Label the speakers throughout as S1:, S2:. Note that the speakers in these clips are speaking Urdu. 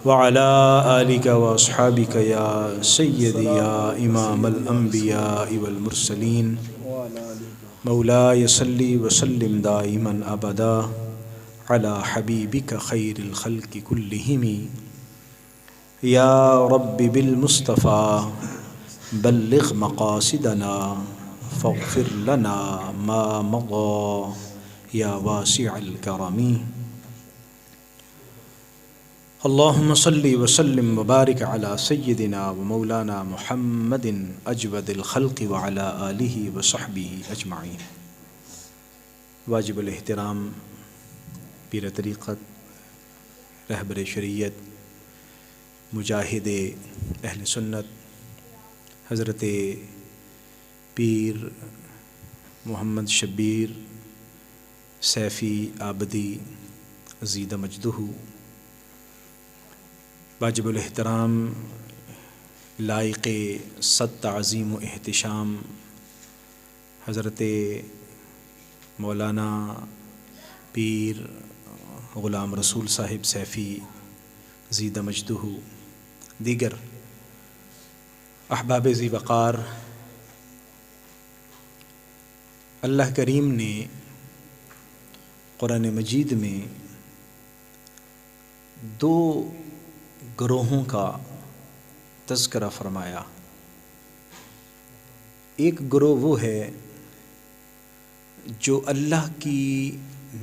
S1: وعلى آلك وأصحابك يا سيدي يا إمام الأنبياء والمرسلين مولاي صل وسلم دائما أبدا على حبيبك خير الخلق كلهم يا رب بالمصطفى بلغ مقاصدنا فاغفر لنا ما مضى يا واسع الكرم اللهم صل وسلم وبارك على سيدنا ومولانا محمد اجود الخلق وعلى آلہ وصحبہ اجمعین۔ واجب الاحترام پیر طریقت، رہبر شریعت، مجاہد اہل سنت حضرت پیر محمد شبیر سیفی آبدی زید مجدہ، واجب الاحترام لائق صد تعظیم و احتشام حضرت مولانا پیر غلام رسول صاحب سیفی زید مجدہ، دیگر احباب ذی وقار، اللہ کریم نے قرآن مجید میں دو گروہوں کا تذکرہ فرمایا۔ ایک گروہ وہ ہے جو اللہ کی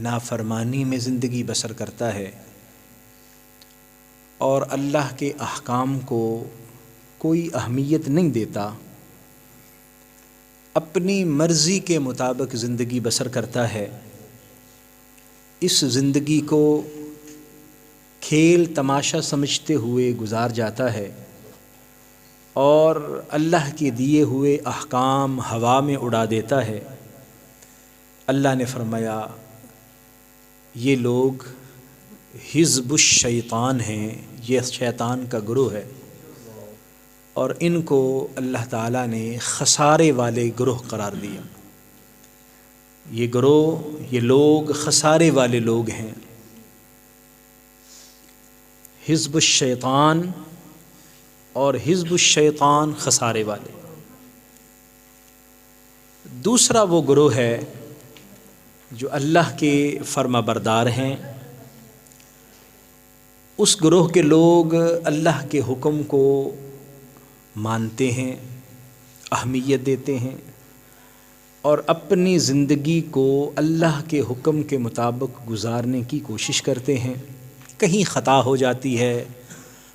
S1: نافرمانی میں زندگی بسر کرتا ہے اور اللہ کے احکام کو کوئی اہمیت نہیں دیتا، اپنی مرضی کے مطابق زندگی بسر کرتا ہے، اس زندگی کو کھیل تماشا سمجھتے ہوئے گزار جاتا ہے اور اللہ کے دیے ہوئے احکام ہوا میں اڑا دیتا ہے۔ اللہ نے فرمایا یہ لوگ حزب الشیطان ہیں، یہ شیطان کا گروہ ہے اور ان کو اللہ تعالیٰ نے خسارے والے گروہ قرار دیا۔ یہ گروہ، یہ لوگ خسارے والے لوگ ہیں، حزب الشیطان اور حزب الشیطان خسارے والے۔ دوسرا وہ گروہ ہے جو اللہ کے فرما بردار ہیں، اس گروہ کے لوگ اللہ کے حکم کو مانتے ہیں، اہمیت دیتے ہیں اور اپنی زندگی کو اللہ کے حکم کے مطابق گزارنے کی کوشش کرتے ہیں۔ کہیں خطا ہو جاتی ہے،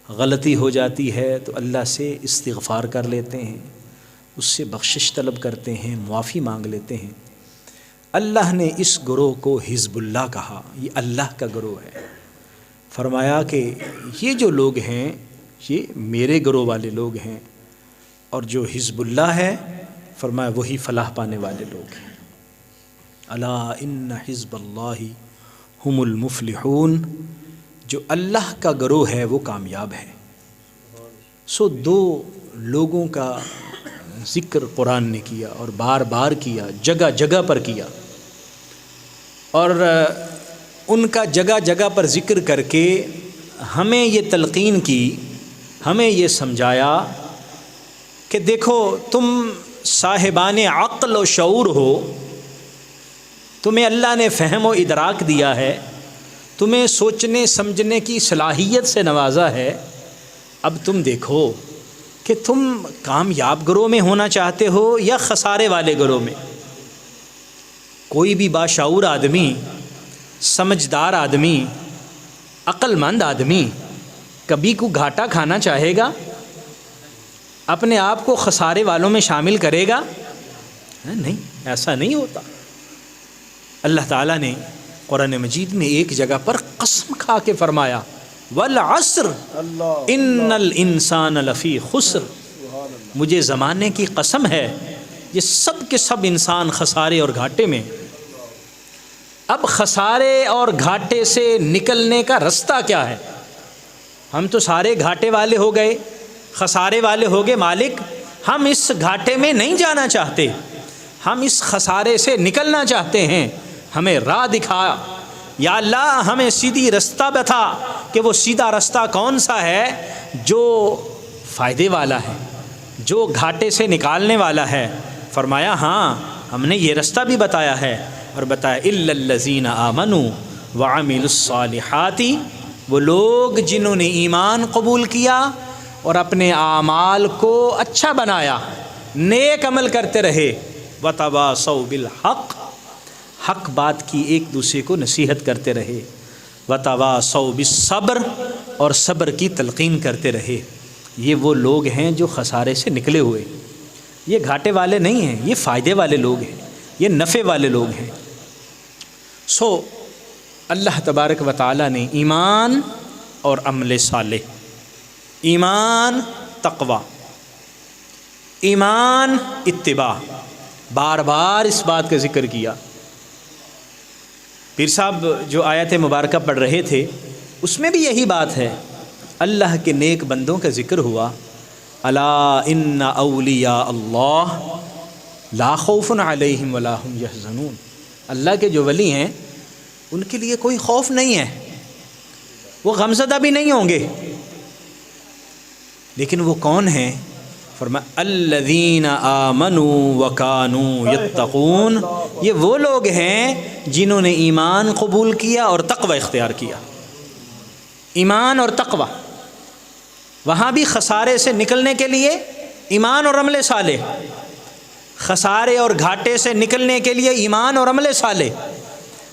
S1: غلطی ہو جاتی ہے تو اللہ سے استغفار کر لیتے ہیں، اس سے بخشش طلب کرتے ہیں، معافی مانگ لیتے ہیں۔ اللہ نے اس گروہ کو حزب اللہ کہا، یہ اللہ کا گروہ ہے۔ فرمایا کہ یہ جو لوگ ہیں یہ میرے گروہ والے لوگ ہیں، اور جو حزب اللہ ہے فرمایا وہی فلاح پانے والے لوگ ہیں۔ الا ان حزب اللہ هم المفلحون، جو اللہ کا گروہ ہے وہ کامیاب ہے۔ سو دو لوگوں کا ذکر قرآن نے کیا اور بار بار کیا، جگہ جگہ پر کیا، اور ان کا جگہ جگہ پر ذکر کر کے ہمیں یہ تلقین کی، ہمیں یہ سمجھایا کہ دیکھو تم صاحبان عقل و شعور ہو، تمہیں اللہ نے فہم و ادراک دیا ہے، تمہیں سوچنے سمجھنے کی صلاحیت سے نوازا ہے۔ اب تم دیکھو کہ تم کامیاب گروہ میں ہونا چاہتے ہو یا خسارے والے گروہ میں۔ کوئی بھی باشعور آدمی، سمجھدار آدمی، عقل مند آدمی کبھی کو گھاٹا کھانا چاہے گا؟ اپنے آپ کو خسارے والوں میں شامل کرے گا؟ نہیں، ایسا نہیں ہوتا۔ اللہ تعالیٰ نے قرآن مجید میں ایک جگہ پر قسم کھا کے فرمایا والعصر ان الانسان لفی خسر، مجھے زمانے کی قسم ہے یہ سب کے سب انسان خسارے اور گھاٹے میں۔ اب خسارے اور گھاٹے سے نکلنے کا رستہ کیا ہے؟ ہم تو سارے گھاٹے والے ہو گئے، خسارے والے ہو گئے، مالک ہم اس گھاٹے میں نہیں جانا چاہتے، ہم اس خسارے سے نکلنا چاہتے ہیں، ہمیں راہ دکھا یا اللہ، ہمیں سیدھی رستہ بتا کہ وہ سیدھا رستہ کون سا ہے جو فائدے والا ہے، جو گھاٹے سے نکالنے والا ہے؟ فرمایا ہاں ہم نے یہ رستہ بھی بتایا ہے، اور بتایا الا الذین آمنوا وعملوا الصالحات، وہ لوگ جنہوں نے ایمان قبول کیا اور اپنے اعمال کو اچھا بنایا، نیک عمل کرتے رہے، وتواصوا بالحق، حق بات کی ایک دوسرے کو نصیحت کرتے رہے، وتواصوا بالصبر، اور صبر کی تلقین کرتے رہے۔ یہ وہ لوگ ہیں جو خسارے سے نکلے ہوئے، یہ گھاٹے والے نہیں ہیں، یہ فائدے والے لوگ ہیں، یہ نفع والے لوگ ہیں۔ سو اللہ تبارک و تعالیٰ نے ایمان اور عمل صالح، ایمان تقوی، ایمان اتباع، بار بار اس بات کا ذکر کیا۔ پیر صاحب جو آیت مبارکہ پڑھ رہے تھے اس میں بھی یہی بات ہے، اللہ کے نیک بندوں کا ذکر ہوا، الا ان اولیاء اللہ لا خوف علیہم ولا هم یحزنون، اللہ کے جو ولی ہیں ان کے لیے کوئی خوف نہیں ہے، وہ غمزدہ بھی نہیں ہوں گے۔ لیکن وہ کون ہیں؟ فرمایا الذین آمنوا وکانوا یتقون، یہ وہ لوگ ہیں جنہوں نے ایمان قبول کیا اور تقوی اختیار کیا۔ ایمان اور تقوی، وہاں بھی خسارے سے نکلنے کے لیے ایمان اور عمل صالح، خسارے اور گھاٹے سے نکلنے کے لیے ایمان اور عمل صالح۔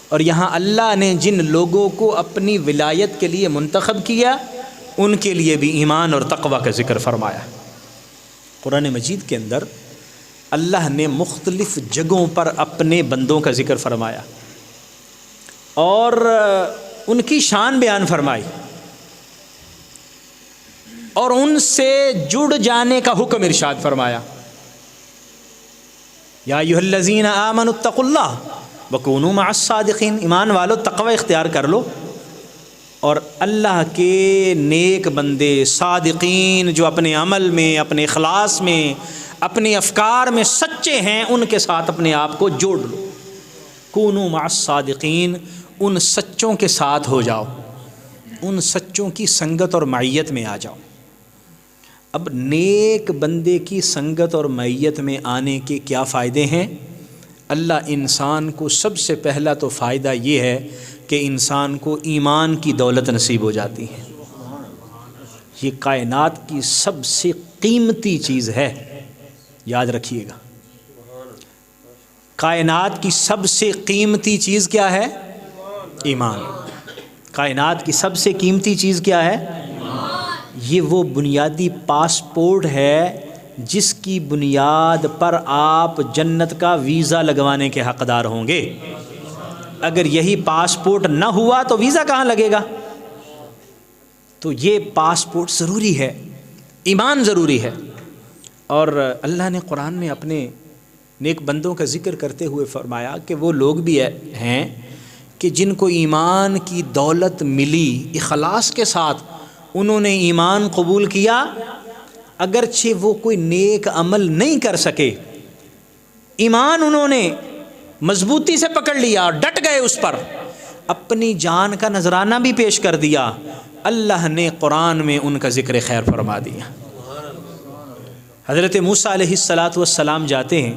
S1: اور یہاں اللہ نے جن لوگوں کو اپنی ولایت کے لیے منتخب کیا ان کے لیے بھی ایمان اور تقوی کا ذکر فرمایا۔ قرآن مجید کے اندر اللہ نے مختلف جگہوں پر اپنے بندوں کا ذکر فرمایا اور ان کی شان بیان فرمائی اور ان سے جڑ جانے کا حکم ارشاد فرمایا۔ یا ایھا الذین آمنوا اتقوا اللہ وکونوا مع الصادقین، ایمان والو تقوی اختیار کر لو اور اللہ کے نیک بندے صادقین جو اپنے عمل میں، اپنے اخلاص میں، اپنے افکار میں سچے ہیں ان کے ساتھ اپنے آپ کو جوڑ لو۔ کونوا مع الصادقین، ان سچوں کے ساتھ ہو جاؤ، ان سچوں کی سنگت اور معیت میں آ جاؤ۔ اب نیک بندے کی سنگت اور معیت میں آنے کے کیا فائدے ہیں؟ اللہ انسان کو سب سے پہلا تو فائدہ یہ ہے کہ انسان کو ایمان کی دولت نصیب ہو جاتی ہے۔ یہ کائنات کی سب سے قیمتی چیز ہے، یاد رکھیے گا۔ کائنات کی سب سے قیمتی چیز کیا ہے؟ ایمان۔ کائنات کی سب سے قیمتی چیز کیا ہے؟ یہ وہ بنیادی پاسپورٹ ہے جس کی بنیاد پر آپ جنت کا ویزا لگوانے کے حقدار ہوں گے۔ اگر یہی پاسپورٹ نہ ہوا تو ویزا کہاں لگے گا؟ تو یہ پاسپورٹ ضروری ہے، ایمان ضروری ہے۔ اور اللہ نے قرآن میں اپنے نیک بندوں کا ذکر کرتے ہوئے فرمایا کہ وہ لوگ بھی ہیں کہ جن کو ایمان کی دولت ملی، اخلاص کے ساتھ انہوں نے ایمان قبول کیا، اگرچہ وہ کوئی نیک عمل نہیں کر سکے، ایمان انہوں نے مضبوطی سے پکڑ لیا اور ڈٹ گئے اس پر، اپنی جان کا نذرانہ بھی پیش کر دیا، اللہ نے قرآن میں ان کا ذکر خیر فرما دیا۔ حضرت موسیٰ علیہ السلام جاتے ہیں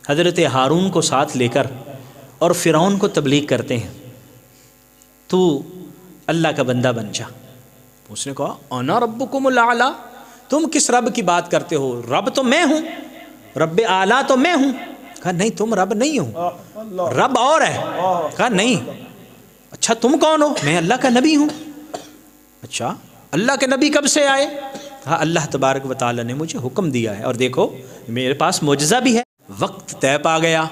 S1: حضرت ہارون کو ساتھ لے کر اور فرعون کو تبلیغ کرتے ہیں، تو اللہ کا بندہ بن جا۔ اس نے کہا انا ربکم الاعلی، تم کس رب کی بات کرتے ہو؟ رب تو میں ہوں، رب اعلیٰ تو میں ہوں۔ کہا نہیں تم رب نہیں ہو، رب اور ہے۔ کہا نہیں، اچھا تم کون ہو؟ میں اللہ کا نبی ہوں۔ اچھا اللہ کے نبی کب سے آئے؟ کہا اللہ تبارک و تعالیٰ نے مجھے حکم دیا ہے، اور دیکھو میرے پاس معجزہ بھی ہے۔ وقت طے پا گیا،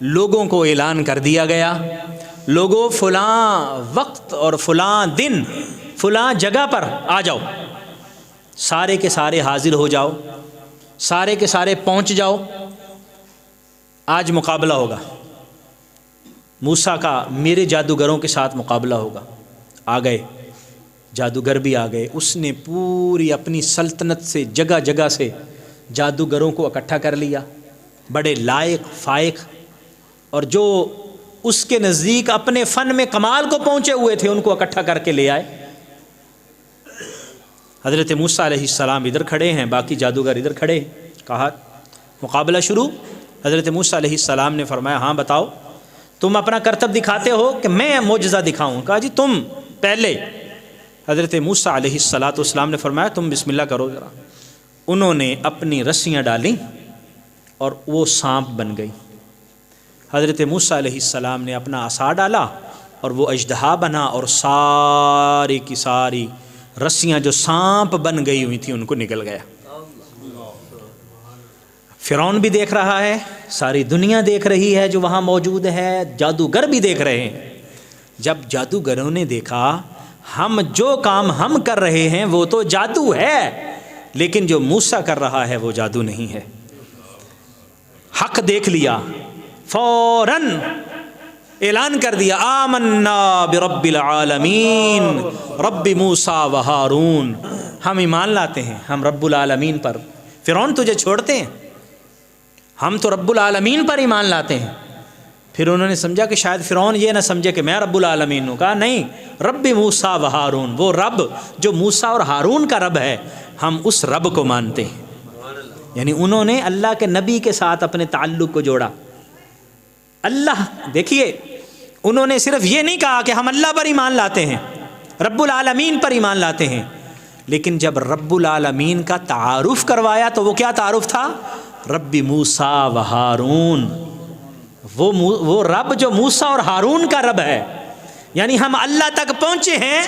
S1: لوگوں کو اعلان کر دیا گیا، لوگوں فلاں وقت اور فلاں دن فلاں جگہ پر آ جاؤ، سارے کے سارے حاضر ہو جاؤ، سارے کے سارے پہنچ جاؤ، آج مقابلہ ہوگا موسیٰ کا، میرے جادوگروں کے ساتھ مقابلہ ہوگا۔ آ گئے، جادوگر بھی آ گئے، اس نے پوری اپنی سلطنت سے جگہ جگہ سے جادوگروں کو اکٹھا کر لیا، بڑے لائق فائق اور جو اس کے نزدیک اپنے فن میں کمال کو پہنچے ہوئے تھے ان کو اکٹھا کر کے لے آئے۔ حضرت موسیٰ علیہ السلام ادھر کھڑے ہیں، باقی جادوگر ادھر کھڑے ہیں۔ کہا مقابلہ شروع۔ حضرت موسیٰ علیہ السلام نے فرمایا ہاں بتاؤ، تم اپنا کرتب دکھاتے ہو کہ میں معجزہ دکھاؤں؟ کہا جی تم پہلے۔ حضرت موسیٰ علیہ السلام نے فرمایا تم بسم اللہ کرو ذرا۔ انہوں نے اپنی رسیاں ڈالیں اور وہ سانپ بن گئی۔ حضرت موسیٰ علیہ السلام نے اپنا عصا ڈالا اور وہ اژدہا بنا، اور ساری کی ساری رسیاں جو سانپ بن گئی ہوئی تھیں ان کو نکل گیا۔ فرعون بھی دیکھ رہا ہے، ساری دنیا دیکھ رہی ہے جو وہاں موجود ہے، جادوگر بھی دیکھ رہے ہیں۔ جب جادوگروں نے دیکھا ہم جو کام ہم کر رہے ہیں وہ تو جادو ہے، لیکن جو موسیٰ کر رہا ہے وہ جادو نہیں ہے، حق دیکھ لیا، فوراً اعلان کر دیا آمنا برب العالمین رب موسیٰ و ہارون، ہم ایمان لاتے ہیں ہم رب العالمین پر۔ فرعون تجھے چھوڑتے ہیں؟ ہم تو رب العالمین پر ایمان لاتے ہیں۔ پھر انہوں نے سمجھا کہ شاید فرعون یہ نہ سمجھے کہ میں رب العالمین ہوں۔ کہا نہیں، رب موسیٰ و ہارون، وہ رب جو موسیٰ اور ہارون کا رب ہے، ہم اس رب کو مانتے ہیں۔ یعنی انہوں نے اللہ کے نبی کے ساتھ اپنے تعلق کو جوڑا۔ اللہ دیکھیے، انہوں نے صرف یہ نہیں کہا کہ ہم اللہ پر ایمان لاتے ہیں، رب العالمین پر ایمان لاتے ہیں، لیکن جب رب العالمین کا تعارف کروایا تو وہ کیا تعارف تھا؟ رب موسیٰ و ہارون، وہ رب جو موسیٰ اور ہارون کا رب ہے۔ یعنی ہم اللہ تک پہنچے ہیں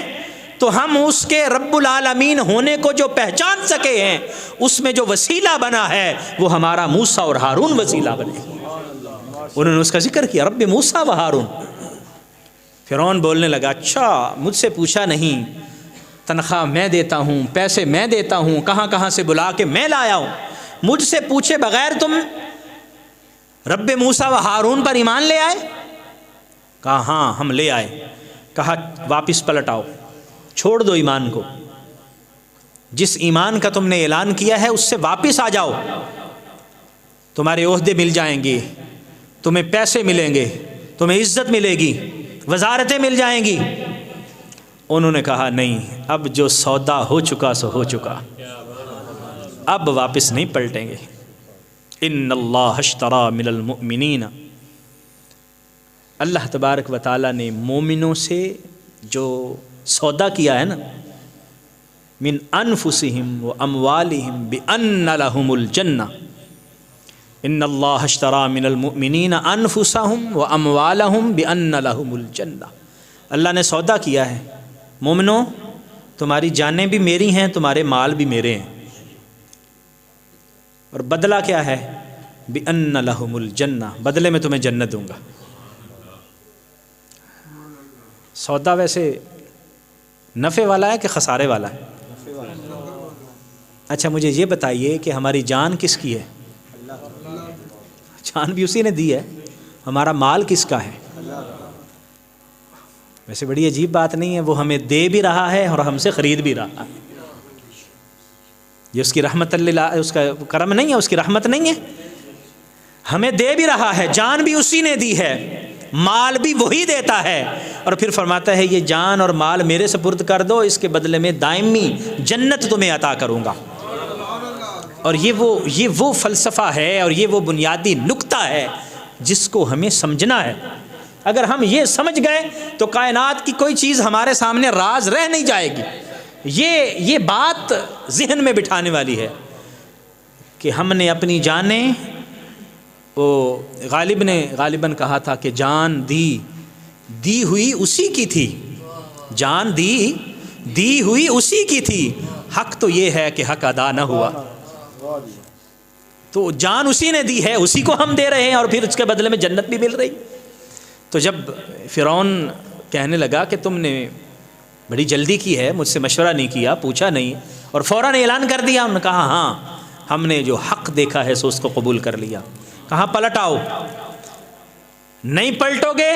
S1: تو ہم اس کے رب العالمین ہونے کو جو پہچان سکے ہیں، اس میں جو وسیلہ بنا ہے وہ ہمارا موسیٰ اور ہارون وسیلہ بنے۔ انہوں نے اس کا ذکر کیا، رب موسیٰ و ہارون۔ فرعون بولنے لگا اچھا مجھ سے پوچھا نہیں، تنخواہ میں دیتا ہوں، پیسے میں دیتا ہوں، کہاں کہاں سے بلا کے میں لایا ہوں، مجھ سے پوچھے بغیر تم رب موسیٰ و ہارون پر ایمان لے آئے؟ کہا ہاں ہم لے آئے۔ کہا واپس پلٹ آؤ، چھوڑ دو ایمان کو، جس ایمان کا تم نے اعلان کیا ہے اس سے واپس آ جاؤ، تمہارے عہدے مل جائیں گے، تمہیں پیسے ملیں گے، تمہیں عزت ملے گی، وزارتیں مل جائیں گی۔ انہوں نے کہا نہیں، اب جو سودا ہو چکا سو ہو چکا، اب واپس نہیں پلٹیں گے۔ ان اللہ اشترى من المؤمنین، اللہ تبارک و تعالیٰ نے مومنوں سے جو سودا کیا ہے نا، من انفسہم و اموالہم بان لہم الجنہ، ان اللہ اشترى من المؤمنین انفسہم و اموالہم بان لہم الجنہ، اللہ نے سودا کیا ہے، مومنوں تمہاری جانیں بھی میری ہیں، تمہارے مال بھی میرے ہیں، اور بدلہ کیا ہے؟ بِأَنَّ لَهُمُ الْجَنَّةِ، بدلے میں تمہیں جنت دوں گا۔ سودا ویسے نفع والا ہے کہ خسارے والا ہے؟ اچھا مجھے یہ بتائیے کہ ہماری جان کس کی ہے؟ جان بھی اسی نے دی ہے، ہمارا مال کس کا ہے؟ ویسے بڑی عجیب بات نہیں ہے، وہ ہمیں دے بھی رہا ہے اور ہم سے خرید بھی رہا ہے۔ یہ اس کی رحمت اللہ، اس کا کرم نہیں ہے، اس کی رحمت نہیں ہے، ہمیں دے بھی رہا ہے، جان بھی اسی نے دی ہے، مال بھی وہی دیتا ہے، اور پھر فرماتا ہے یہ جان اور مال میرے سپرد کر دو، اس کے بدلے میں دائمی جنت تمہیں عطا کروں گا۔ اور یہ وہ فلسفہ ہے اور یہ وہ بنیادی نکتہ ہے جس کو ہمیں سمجھنا ہے۔ اگر ہم یہ سمجھ گئے تو کائنات کی کوئی چیز ہمارے سامنے راز رہ نہیں جائے گی۔ یہ بات ذہن میں بٹھانے والی ہے کہ ہم نے اپنی جانیں، وہ غالب نے غالباً کہا تھا کہ جان دی ہوئی اسی کی تھی، جان دی ہوئی اسی کی تھی، حق تو یہ ہے کہ حق ادا نہ ہوا۔ تو جان اسی نے دی ہے، اسی کو ہم دے رہے ہیں، اور پھر اس کے بدلے میں جنت بھی مل رہی۔ تو جب فرعون کہنے لگا کہ تم نے بڑی جلدی کی ہے، مجھ سے مشورہ نہیں کیا، پوچھا نہیں، اور فوراً اعلان کر دیا، انہوں نے کہا ہاں ہم نے جو حق دیکھا ہے سو اس کو قبول کر لیا۔ کہاں پلٹ آؤ، نہیں پلٹو گے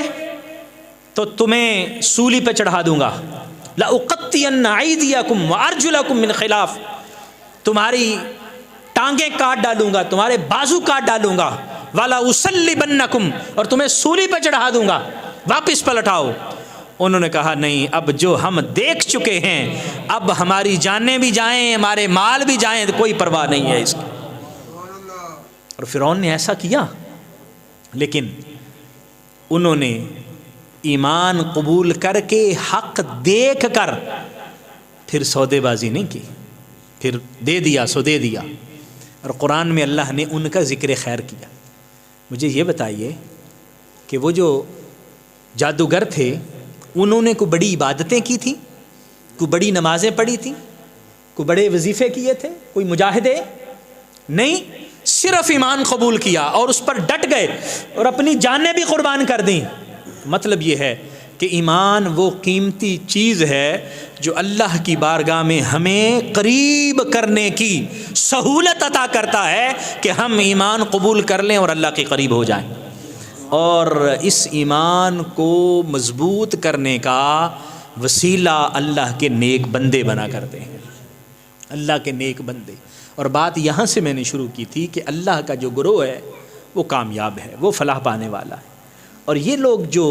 S1: تو تمہیں سولی پہ چڑھا دوں گا، لَأُقَطِّعَنَّ أَيْدِيَكُمْ وَأَرْجُلَكُمْ مِنْ خِلَافٍ، تمہاری ٹانگیں کاٹ ڈالوں گا، تمہارے بازو کاٹ ڈالوں گا، وَلَأُصَلِّبَنَّكُمْ، اور تمہیں سولی پہ چڑھا دوں گا، واپس پلٹ آؤ۔ انہوں نے کہا نہیں، اب جو ہم دیکھ چکے ہیں، اب ہماری جانیں بھی جائیں، ہمارے مال بھی جائیں، کوئی پرواہ نہیں ہے اس کی۔ اور فرعون نے ایسا کیا، لیکن انہوں نے ایمان قبول کر کے حق دیکھ کر پھر سودے بازی نہیں کی، پھر دے دیا سو دے دیا۔ اور قرآن میں اللہ نے ان کا ذکر خیر کیا۔ مجھے یہ بتائیے کہ وہ جو جادوگر تھے انہوں نے کوئی بڑی عبادتیں کی تھیں، کوئی بڑی نمازیں پڑھی تھیں، کوئی بڑے وظیفے کیے تھے، کوئی مجاہدے نہیں، صرف ایمان قبول کیا اور اس پر ڈٹ گئے اور اپنی جانیں بھی قربان کر دیں۔ مطلب یہ ہے کہ ایمان وہ قیمتی چیز ہے جو اللہ کی بارگاہ میں ہمیں قریب کرنے کی سہولت عطا کرتا ہے کہ ہم ایمان قبول کر لیں اور اللہ کے قریب ہو جائیں، اور اس ایمان کو مضبوط کرنے کا وسیلہ اللہ کے نیک بندے بنا کرتے ہیں، اللہ کے نیک بندے۔ اور بات یہاں سے میں نے شروع کی تھی کہ اللہ کا جو گروہ ہے وہ کامیاب ہے، وہ فلاح پانے والا ہے۔ اور یہ لوگ جو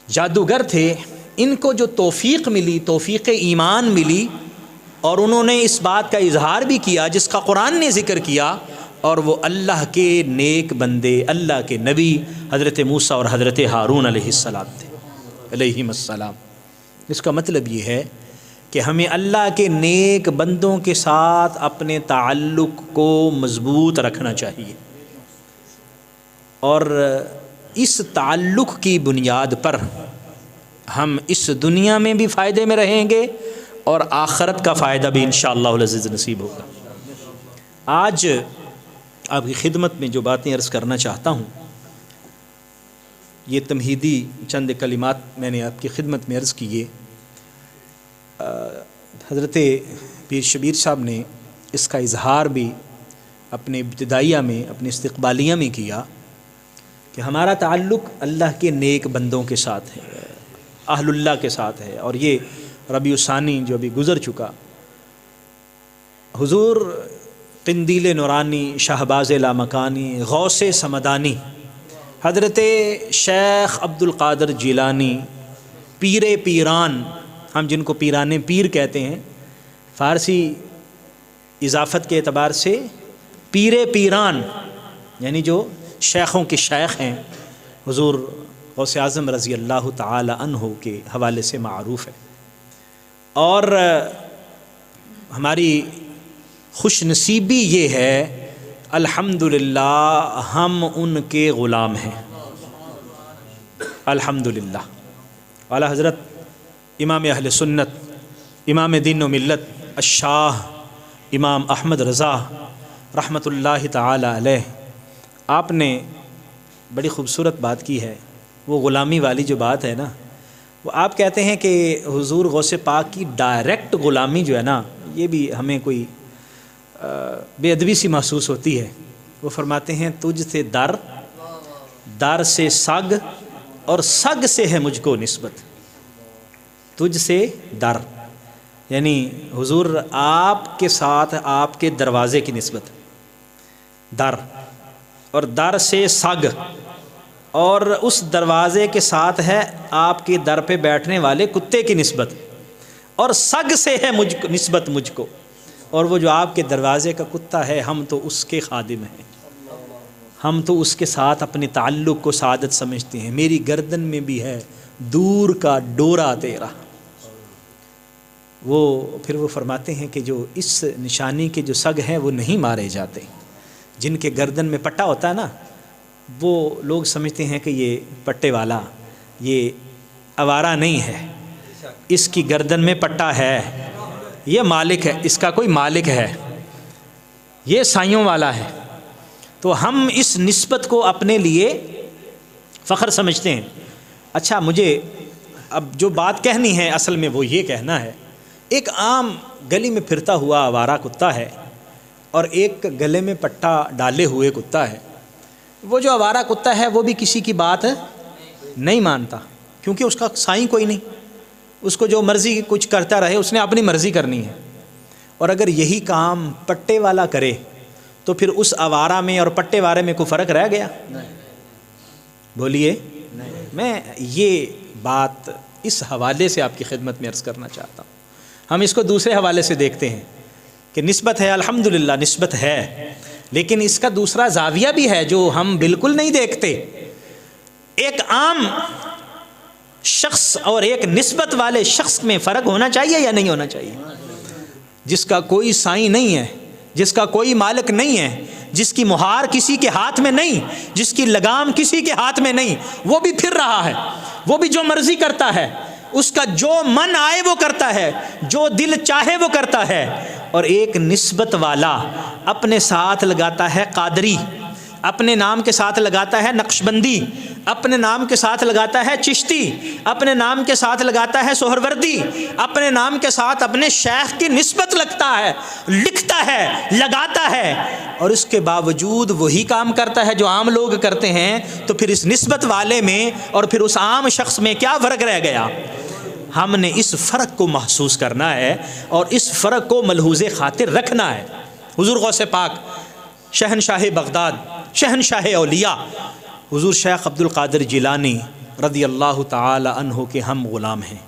S1: جادوگر تھے ان کو جو توفیق ملی، توفیق ایمان ملی، اور انہوں نے اس بات کا اظہار بھی کیا جس کا قرآن نے ذکر کیا، اور وہ اللہ کے نیک بندے، اللہ کے نبی حضرت موسیٰ اور حضرت ہارون علیہ السلام تھے علیہم السلام۔ اس کا مطلب یہ ہے کہ ہمیں اللہ کے نیک بندوں کے ساتھ اپنے تعلق کو مضبوط رکھنا چاہیے، اور اس تعلق کی بنیاد پر ہم اس دنیا میں بھی فائدے میں رہیں گے اور آخرت کا فائدہ بھی انشاءاللہ العزیز نصیب ہوگا۔ آج آپ کی خدمت میں جو باتیں عرض کرنا چاہتا ہوں، یہ تمہیدی چند کلمات میں نے آپ کی خدمت میں عرض کیے۔ حضرت پیر شبیر صاحب نے اس کا اظہار بھی اپنے ابتدائیہ میں، اپنے استقبالیہ میں کیا کہ ہمارا تعلق اللہ کے نیک بندوں کے ساتھ ہے، اہل اللہ کے ساتھ ہے۔ اور یہ ربیع الثانی جو ابھی گزر چکا، حضور قندیل نورانی، شہباز لامکانی، غوث سمدانی، حضرت شیخ عبد القادر جیلانی، پیر پیران، ہم جن کو پیران پیر کہتے ہیں، فارسی اضافت کے اعتبار سے پیر پیران یعنی جو شیخوں کے شیخ ہیں، حضور غوث اعظم رضی اللہ تعالی عنہ کے حوالے سے معروف ہے۔ اور ہماری خوش نصیبی یہ ہے الحمدللہ ہم ان کے غلام ہیں، الحمدللہ۔ اعلی حضرت امام اہل سنت، امام دین و ملت الشاہ امام احمد رضا رحمۃ اللہ تعالی علیہ، آپ نے بڑی خوبصورت بات کی ہے۔ وہ غلامی والی جو بات ہے نا، وہ آپ کہتے ہیں کہ حضور غوث پاک کی ڈائریکٹ غلامی جو ہے نا، یہ بھی ہمیں کوئی بے ادبی سی محسوس ہوتی ہے۔ وہ فرماتے ہیں تجھ سے در، در سے سگ، اور سگ سے ہے مجھ کو نسبت۔ تجھ سے در یعنی حضور آپ کے ساتھ آپ کے دروازے کی نسبت، در، اور در سے سگ، اور اس دروازے کے ساتھ ہے آپ کے در پہ بیٹھنے والے کتے کی نسبت، اور سگ سے ہے نسبت مجھ کو، اور وہ جو آپ کے دروازے کا کتا ہے ہم تو اس کے خادم ہیں، ہم تو اس کے ساتھ اپنے تعلق کو سعادت سمجھتے ہیں۔ میری گردن میں بھی ہے دور کا ڈورا تیرا۔ وہ پھر وہ فرماتے ہیں کہ جو اس نشانی کے جو سگ ہیں وہ نہیں مارے جاتے، جن کے گردن میں پٹا ہوتا ہے نا، وہ لوگ سمجھتے ہیں کہ یہ پٹے والا یہ آوارہ نہیں ہے، اس کی گردن میں پٹا ہے، یہ مالک ہے، اس کا کوئی مالک ہے، یہ سائیوں والا ہے۔ تو ہم اس نسبت کو اپنے لیے فخر سمجھتے ہیں۔ اچھا، مجھے اب جو بات کہنی ہے اصل میں وہ یہ کہنا ہے، ایک عام گلی میں پھرتا ہوا آوارہ کتا ہے اور ایک گلے میں پٹا ڈالے ہوئے کتا ہے۔ وہ جو آوارہ کتا ہے وہ بھی کسی کی بات نہیں مانتا، کیونکہ اس کا سائیں کوئی نہیں، اس کو جو مرضی کچھ کرتا رہے، اس نے اپنی مرضی کرنی ہے۔ اور اگر یہی کام پٹے والا کرے تو پھر اس آوارہ میں اور پٹے والے میں کوئی فرق رہ گیا؟ بولیے۔ میں یہ بات اس حوالے سے آپ کی خدمت میں عرض کرنا چاہتا ہوں. ہم اس کو دوسرے حوالے سے دیکھتے ہیں کہ نسبت ہے، الحمدللہ نسبت ہے، لیکن اس کا دوسرا زاویہ بھی ہے جو ہم بالکل نہیں دیکھتے. ایک عام شخص اور ایک نسبت والے شخص میں فرق ہونا چاہیے یا نہیں ہونا چاہیے؟ جس کا کوئی سائیں نہیں ہے، جس کا کوئی مالک نہیں ہے، جس کی مہار کسی کے ہاتھ میں نہیں، جس کی لگام کسی کے ہاتھ میں نہیں، وہ بھی پھر رہا ہے، وہ بھی جو مرضی کرتا ہے، اس کا جو من آئے وہ کرتا ہے، جو دل چاہے وہ کرتا ہے. اور ایک نسبت والا اپنے ساتھ لگاتا ہے قادری، اپنے نام کے ساتھ لگاتا ہے نقشبندی، اپنے نام کے ساتھ لگاتا ہے چشتی، اپنے نام کے ساتھ لگاتا ہے سہروردی، اپنے نام کے ساتھ اپنے شیخ کی نسبت لگتا ہے، لکھتا ہے، لگاتا ہے، اور اس کے باوجود وہی کام کرتا ہے جو عام لوگ کرتے ہیں. تو پھر اس نسبت والے میں اور پھر اس عام شخص میں کیا فرق رہ گیا؟ ہم نے اس فرق کو محسوس کرنا ہے اور اس فرق کو ملحوظ خاطر رکھنا ہے. حضور غوث پاک شہنشاہ بغداد، شہنشاہ اولیاء، حضور شیخ عبد القادر جیلانی رضی اللہ تعالی عنہ کے ہم غلام ہیں.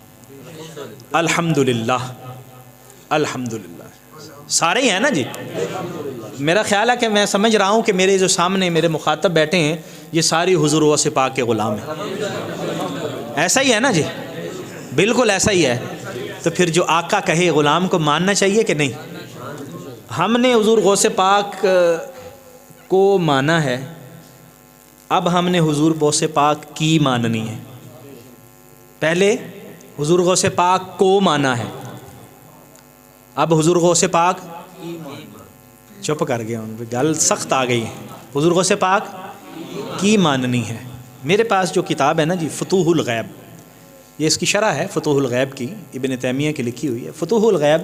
S1: الحمدللہ الحمدللہ سارے ہی ہیں نا جی. میرا خیال ہے کہ میں سمجھ رہا ہوں کہ میرے جو سامنے میرے مخاطب بیٹھے ہیں یہ ساری حضور غوث پاک کے غلام ہیں. ایسا ہی ہے نا جی؟ بالکل ایسا ہی ہے. تو پھر جو آقا کہے غلام کو ماننا چاہیے کہ نہیں؟ ہم نے حضور غوث پاک کو مانا ہے، اب ہم نے حضور غوث پاک کی ماننی ہے. پہلے حضور غوث پاک کو مانا ہے، اب حضور غوث پاک چپ کر گئے، ان پہ گل سخت آ گئی ہے. حضور غوث پاک کی ماننی ہے. میرے پاس جو کتاب ہے نا جی فتوح الغیب، یہ اس کی شرح ہے فتوح الغیب کی، ابن تیمیہ کی لکھی ہوئی ہے. فتوح الغیب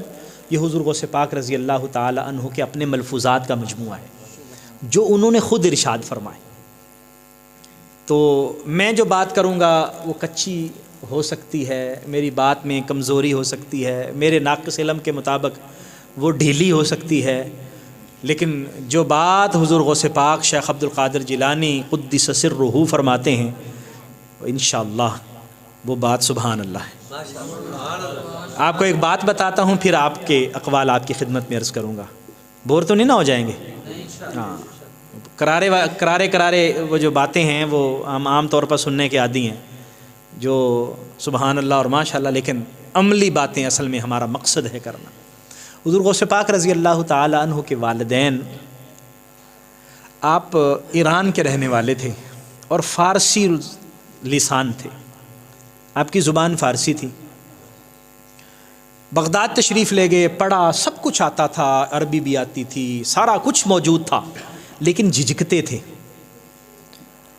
S1: یہ حضور غوث پاک رضی اللہ تعالی عنہ کے اپنے ملفوظات کا مجموعہ ہے جو انہوں نے خود ارشاد فرمائے. تو میں جو بات کروں گا وہ کچی ہو سکتی ہے، میری بات میں کمزوری ہو سکتی ہے، میرے ناقص علم کے مطابق وہ ڈھیلی ہو سکتی ہے، لیکن جو بات حضور غوث پاک شیخ عبد القادر جیلانی قدس سرہ فرماتے ہیں انشاءاللہ وہ بات سبحان اللہ ہے. آپ کو ایک بات بتاتا ہوں پھر آپ کے اقوال آپ کی خدمت میں عرض کروں گا. بور تو نہیں نہ ہو جائیں گے؟ ہاں، کرارے وہ جو باتیں ہیں وہ ہم عام طور پر سننے کے عادی ہیں، جو سبحان اللہ اور ماشاءاللہ، لیکن عملی باتیں اصل میں ہمارا مقصد ہے کرنا. حضور غوث پاک رضی اللہ تعالی عنہ کے والدین آپ ایران کے رہنے والے تھے اور فارسی لسان تھے، آپ کی زبان فارسی تھی. بغداد تشریف لے گئے، پڑھا، سب کچھ آتا تھا، عربی بھی آتی تھی، سارا کچھ موجود تھا، لیکن جھجکتے تھے،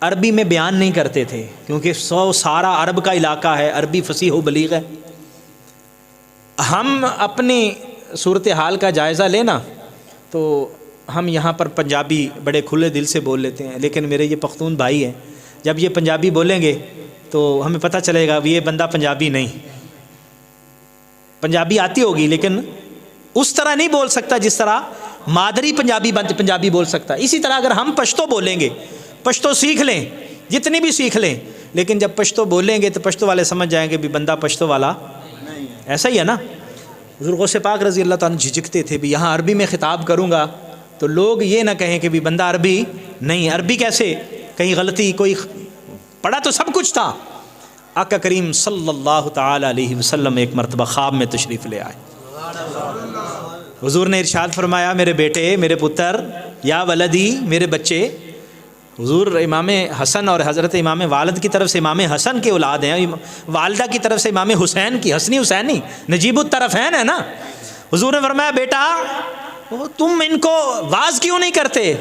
S1: عربی میں بیان نہیں کرتے تھے کیونکہ سارا عرب کا علاقہ ہے، عربی فصیح و بلیغ ہے. ہم اپنی صورتحال کا جائزہ لینا تو ہم یہاں پر پنجابی بڑے کھلے دل سے بول لیتے ہیں، لیکن میرے یہ پختون بھائی ہیں، جب یہ پنجابی بولیں گے تو ہمیں پتہ چلے گا یہ بندہ پنجابی نہیں. پنجابی آتی ہوگی لیکن اس طرح نہیں بول سکتا جس طرح مادری پنجابی بول سکتا. اسی طرح اگر ہم پشتو بولیں گے، پشتو سیکھ لیں، جتنی بھی سیکھ لیں، لیکن جب پشتو بولیں گے تو پشتو والے سمجھ جائیں گے بھی بندہ پشتو والا ایسا ہی ہے نا. حضور غوث پاک رضی اللہ تعالیٰ جھجکتے تھے بھی یہاں عربی میں خطاب کروں گا تو لوگ یہ نہ کہیں کہ بھی بندہ عربی نہیں، عربی کیسے، کہیں غلطی، کوئی پڑھا تو سب کچھ تھا. آقا کریم صلی اللہ تعالی علیہ وسلم ایک مرتبہ خواب میں تشریف لے آئے. حضور نے ارشاد فرمایا میرے بیٹے، میرے پتر، یا ولدی، میرے بچے. حضور امام حسن اور حضرت امام والد کی طرف سے امام حسن کے اولاد ہیں، والدہ کی طرف سے امام حسین کی، حسنی حسینی، نجیب الطرفین ہے نا. حضور نے فرمایا بیٹا تم ان کو واز کیوں نہیں کرتے؟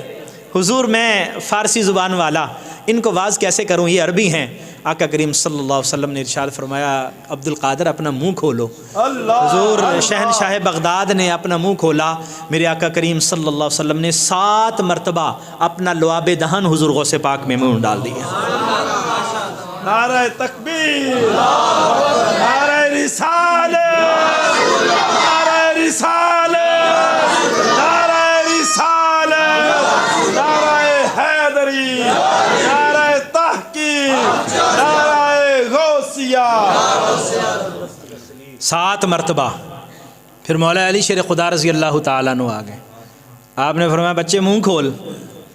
S1: حضور میں فارسی زبان والا، ان کو واز کیسے کروں، یہ عربی ہیں. آقا کریم صلی اللہ علیہ وسلم نے ارشاد فرمایا عبد القادر اپنا منہ کھولو. حضور شہنشاہ بغداد نے اپنا منہ کھولا، میرے آقا کریم صلی اللہ علیہ وسلم نے 7 مرتبہ اپنا لعاب دہن حضور غوث پاک میں منہ ڈال دیا.
S2: نعرہ تکبیر، نعرہ رسالت، نعرہ رسالت، نعرہ رسالت، نعرہ حیدری، نعرہ تحقیق، نعرہ غوثیہ،
S1: 7 مرتبہ. پھر مولا علی شیر خدا رضی اللہ تعالیٰ عنہ آ گئے. آپ نے فرمایا بچے منہ کھول.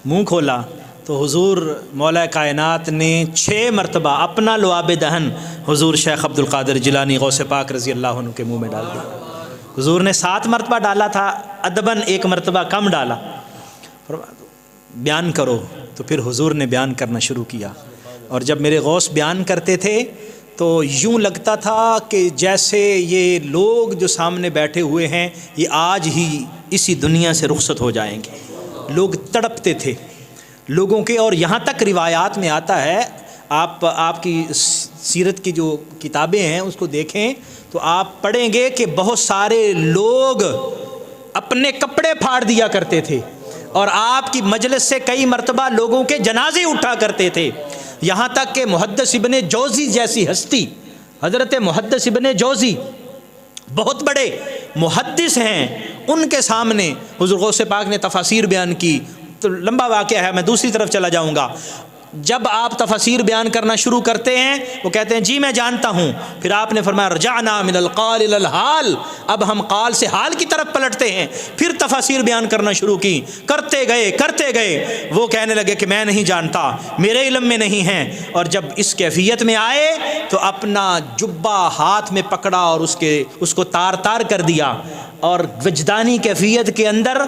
S1: منہ کھولا تو حضور مولا کائنات نے 6 مرتبہ اپنا لعاب دہن حضور شیخ عبد القادر جیلانی غوث پاک رضی اللہ عنہ کے منہ میں ڈال دیا. حضور نے 7 مرتبہ ڈالا تھا، ادباً 1 مرتبہ کم ڈالا. بیان کرو. تو پھر حضور نے بیان کرنا شروع کیا. اور جب میرے غوث بیان کرتے تھے تو یوں لگتا تھا کہ جیسے یہ لوگ جو سامنے بیٹھے ہوئے ہیں یہ آج ہی اسی دنیا سے رخصت ہو جائیں گے. لوگ تڑپتے تھے لوگوں کے. اور یہاں تک روایات میں آتا ہے، آپ کی سیرت کی جو کتابیں ہیں اس کو دیکھیں تو آپ پڑھیں گے کہ بہت سارے لوگ اپنے کپڑے پھاڑ دیا کرتے تھے اور آپ کی مجلس سے کئی مرتبہ لوگوں کے جنازے اٹھا کرتے تھے. یہاں تک کہ محدث ابن جوزی جیسی ہستی، حضرت محدث ابن جوزی بہت بڑے محدث ہیں، ان کے سامنے حضور غوث پاک نے تفاسیر بیان کی. تو لمبا واقعہ ہے، میں دوسری طرف چلا جاؤں گا. جب آپ تفاسیر بیان کرنا شروع کرتے ہیں وہ کہتے ہیں جی میں جانتا ہوں. پھر آپ نے فرمایا رجعنا من القال الى الحال، اب ہم قال سے حال کی طرف پلٹتے ہیں. پھر تفاسیر بیان کرنا شروع کی، کرتے گئے. وہ کہنے لگے کہ میں نہیں جانتا، میرے علم میں نہیں ہیں. اور جب اس کیفیت میں آئے تو اپنا جبہ ہاتھ میں پکڑا اور اس کو تار تار کر دیا اور وجدانی کیفیت کے اندر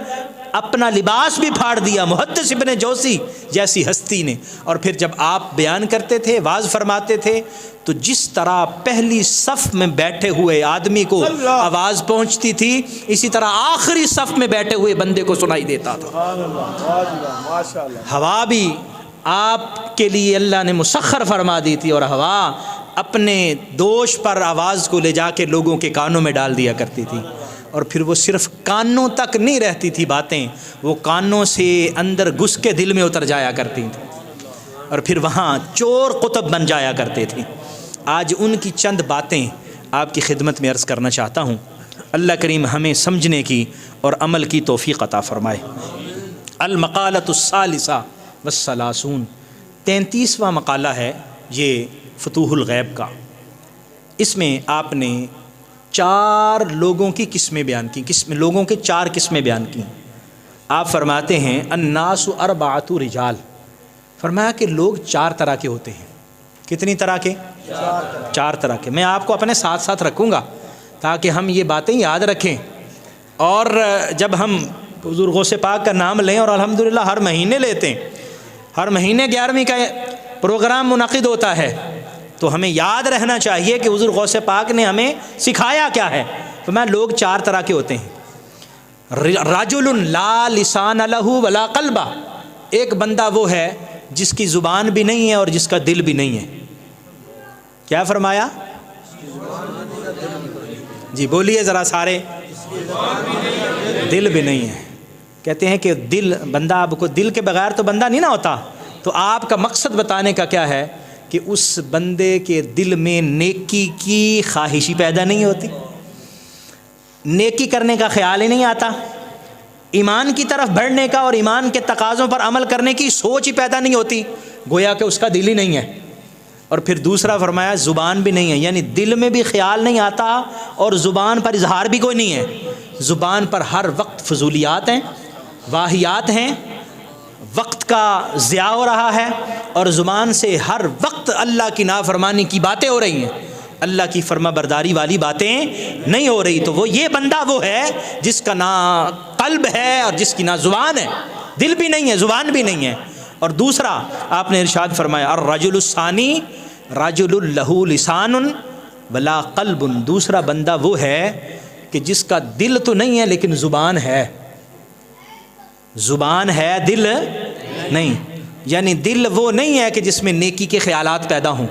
S1: اپنا لباس بھی پھاڑ دیا محدث ابن جوزی جیسی ہستی نے. اور پھر جب آپ بیان کرتے تھے، واعظ فرماتے تھے، تو جس طرح پہلی صف میں بیٹھے ہوئے آدمی کو آواز پہنچتی تھی اسی طرح آخری صف میں بیٹھے ہوئے بندے کو سنائی دیتا تھا. ہوا بھی آپ کے لیے اللہ نے مسخر فرما دی تھی اور ہوا اپنے دوش پر آواز کو لے جا کے لوگوں کے کانوں میں ڈال دیا کرتی تھی. اور پھر وہ صرف کانوں تک نہیں رہتی تھی باتیں، وہ کانوں سے اندر گھس کے دل میں اتر جایا کرتی تھیں اور پھر وہاں چور قطب بن جایا کرتے تھے. آج ان کی چند باتیں آپ کی خدمت میں عرض کرنا چاہتا ہوں. اللہ کریم ہمیں سمجھنے کی اور عمل کی توفیق عطا فرمائے. المقالۃ الثالثہ والثلاثون، 33واں مقالہ ہے یہ فتوح الغیب کا. اس میں آپ نے 4 لوگوں کی قسمیں بیان کی. لوگوں کے 4 قسمیں بیان کی. آپ فرماتے ہیں الناس 4 رجال. فرمایا کہ لوگ 4 طرح کے ہوتے ہیں. کتنی طرح کے؟ 4 طرح کے. میں آپ کو اپنے ساتھ ساتھ رکھوں گا تاکہ ہم یہ باتیں یاد رکھیں. اور جب ہم حضور غوث پاک کا نام لیں، اور الحمدللہ ہر مہینے لیتے ہیں، ہر مہینے 11ویں کا پروگرام منعقد ہوتا ہے، تو ہمیں یاد رہنا چاہیے کہ حضور غوث پاک نے ہمیں سکھایا کیا ہے. تو میں لوگ 4 طرح کے ہوتے ہیں. رجل لا لسان لہ ولا قلب، ایک بندہ وہ ہے جس کی زبان بھی نہیں ہے اور جس کا دل بھی نہیں ہے. کیا فرمایا؟ جی بولیے ذرا سارے. دل بھی نہیں ہے. کہتے ہیں کہ دل بندہ، آپ کو دل کے بغیر تو بندہ نہیں نہ ہوتا. تو آپ کا مقصد بتانے کا کیا ہے کہ اس بندے کے دل میں نیکی کی خواہش ہی پیدا نہیں ہوتی، نیکی کرنے کا خیال ہی نہیں آتا، ایمان کی طرف بڑھنے کا اور ایمان کے تقاضوں پر عمل کرنے کی سوچ ہی پیدا نہیں ہوتی، گویا کہ اس کا دل ہی نہیں ہے. اور پھر دوسرا فرمایا زبان بھی نہیں ہے، یعنی دل میں بھی خیال نہیں آتا اور زبان پر اظہار بھی کوئی نہیں ہے. زبان پر ہر وقت فضولیات ہیں، واہیات ہیں، وقت کا ضیاع ہو رہا ہے، اور زبان سے ہر وقت اللہ کی نافرمانی کی باتیں ہو رہی ہیں، اللہ کی فرما برداری والی باتیں نہیں ہو رہی. تو وہ یہ بندہ وہ ہے جس کا نہ قلب ہے اور جس کی نہ زبان ہے، دل بھی نہیں ہے زبان بھی نہیں ہے. اور دوسرا آپ نے ارشاد فرمایا الرجل الثانی رجل لہ لسان ولا قلب، دوسرا بندہ وہ ہے کہ جس کا دل تو نہیں ہے لیکن زبان ہے. زبان ہے دل نہیں، یعنی دل وہ نہیں ہے کہ جس میں نیکی کے خیالات پیدا ہوں،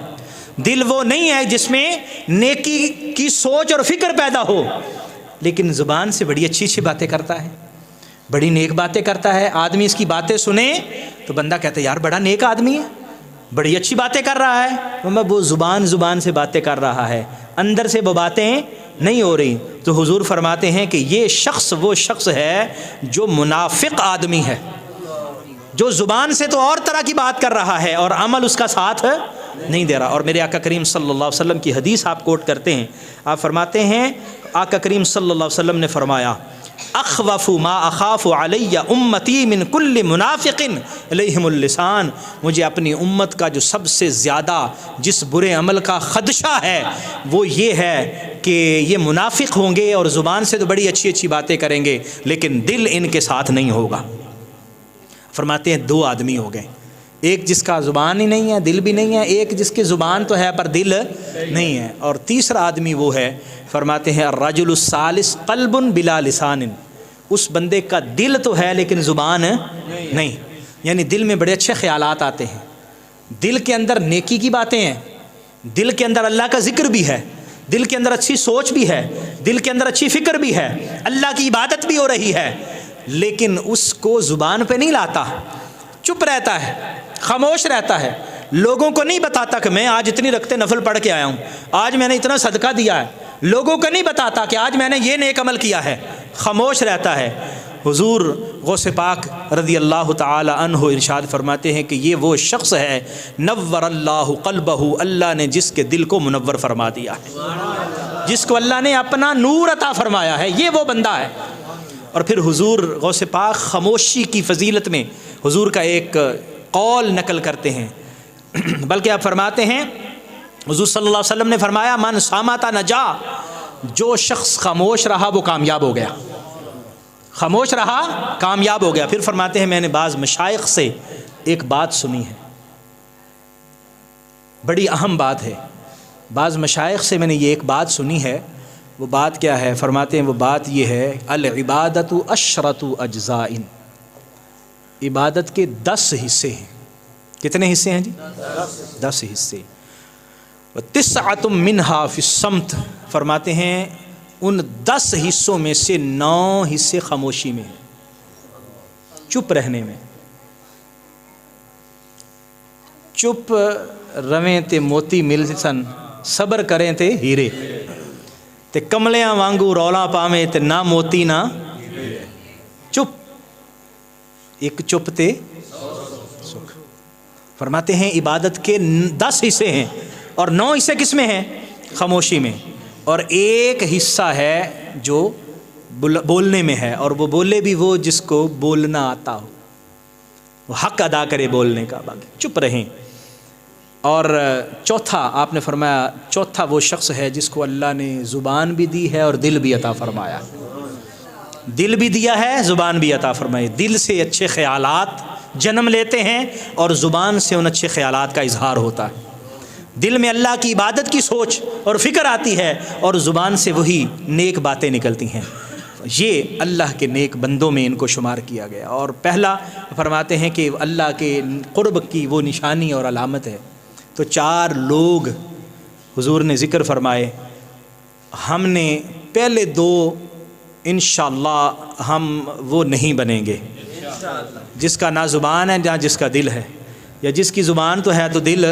S1: دل وہ نہیں ہے جس میں نیکی کی سوچ اور فکر پیدا ہو، لیکن زبان سے بڑی اچھی اچھی باتیں کرتا ہے، بڑی نیک باتیں کرتا ہے. آدمی اس کی باتیں سنے تو بندہ کہتا ہے یار بڑا نیک آدمی ہے، بڑی اچھی باتیں کر رہا ہے. وہ زبان سے باتیں کر رہا ہے، اندر سے وہ باتیں نہیں ہو رہی. تو حضور فرماتے ہیں کہ یہ شخص وہ شخص ہے جو منافق آدمی ہے، جو زبان سے تو اور طرح کی بات کر رہا ہے اور عمل اس کا ساتھ نہیں دے رہا۔ اور میرے آقا کریم صلی اللہ علیہ وسلم کی حدیث آپ کوٹ کرتے ہیں، آپ فرماتے ہیں آقا کریم صلی اللہ علیہ وسلم نے فرمایا اخوف ما اخاف علی امتی من کل منافق علیہم اللسان، مجھے اپنی امت کا جو سب سے زیادہ جس برے عمل کا خدشہ ہے وہ یہ ہے کہ یہ منافق ہوں گے اور زبان سے تو بڑی اچھی اچھی باتیں کریں گے لیکن دل ان کے ساتھ نہیں ہوگا۔ فرماتے ہیں دو آدمی ہو گئے، ایک جس کا زبان ہی نہیں ہے دل بھی نہیں ہے، ایک جس کی زبان تو ہے پر دل نہیں ہے، اور تیسرا آدمی وہ ہے فرماتے ہیں الرجل الثالث قلب بلا لسان، اس بندے کا دل تو ہے لیکن زبان نہیں، یعنی دل میں بڑے اچھے خیالات آتے ہیں، دل کے اندر نیکی کی باتیں ہیں، دل کے اندر اللہ کا ذکر بھی ہے، دل کے اندر اچھی سوچ بھی ہے، دل کے اندر اچھی فکر بھی ہے، اللہ کی عبادت بھی ہو رہی ہے، لیکن اس کو زبان پہ نہیں لاتا، چپ رہتا ہے، خاموش رہتا ہے، لوگوں کو نہیں بتاتا کہ میں آج اتنی رکعتیں نفل پڑھ کے آیا ہوں، آج میں نے اتنا صدقہ دیا ہے، لوگوں کو نہیں بتاتا کہ آج میں نے یہ نیک عمل کیا ہے، خاموش رہتا ہے۔ حضور غوث پاک رضی اللہ تعالی عنہ ارشاد فرماتے ہیں کہ یہ وہ شخص ہے نور اللہ قلبہ، اللہ نے جس کے دل کو منور فرما دیا ہے، جس کو اللہ نے اپنا نور عطا فرمایا ہے، یہ وہ بندہ ہے۔ اور پھر حضور غوث پاک خاموشی کی فضیلت میں حضور کا ایک قول نقل کرتے ہیں، بلکہ آپ فرماتے ہیں حضور صلی اللہ علیہ وسلم نے فرمایا من صامت نجا، جو شخص خاموش رہا وہ کامیاب ہو گیا، خاموش رہا کامیاب ہو گیا۔ پھر فرماتے ہیں میں نے بعض مشائخ سے ایک بات سنی ہے، بڑی اہم بات ہے، بعض مشائخ سے میں نے یہ ایک بات سنی ہے، وہ بات کیا ہے؟ فرماتے ہیں وہ بات یہ ہے العبادۃ عشرۃ اجزاء، عبادت کے 10 حصے ہیں۔ کتنے حصے ہیں جی؟ 10 حصے۔ وتسعۃ منہا فی الصمت، فرماتے ہیں ان 10 حصوں میں سے 9 حصے خاموشی میں ہیں، چپ رہنے میں۔ چپ رویں تے موتی مل سن، صبر کریں تے ہیرے، تے کملیاں وانگو رولا پاویں تے نہ موتی نہ چپ، ایک چپ تے سکھ۔ فرماتے ہیں عبادت کے 10 حصے ہیں اور 9 حصے کس میں ہیں؟ خاموشی میں، اور ایک حصہ ہے جو بولنے میں ہے، اور وہ بولے بھی وہ جس کو بولنا آتا ہو، وہ حق ادا کرے بولنے کا، باقی چپ رہیں۔ اور چوتھا آپ نے فرمایا چوتھا وہ شخص ہے جس کو اللہ نے زبان بھی دی ہے اور دل بھی عطا فرمایا، دل بھی دیا ہے زبان بھی عطا فرمائی، دل سے اچھے خیالات جنم لیتے ہیں اور زبان سے ان اچھے خیالات کا اظہار ہوتا ہے، دل میں اللہ کی عبادت کی سوچ اور فکر آتی ہے اور زبان سے وہی نیک باتیں نکلتی ہیں۔ یہ اللہ کے نیک بندوں میں ان کو شمار کیا گیا۔ اور پہلا فرماتے ہیں کہ اللہ کے قرب کی وہ نشانی اور علامت ہے، تو 4 لوگ حضور نے ذکر فرمائے، ہم نے پہلے 2 انشاءاللہ ہم وہ نہیں بنیں گے، جس کا نہ زبان ہے نہ جس کا دل ہے، یا جس کی زبان تو ہے تو دل،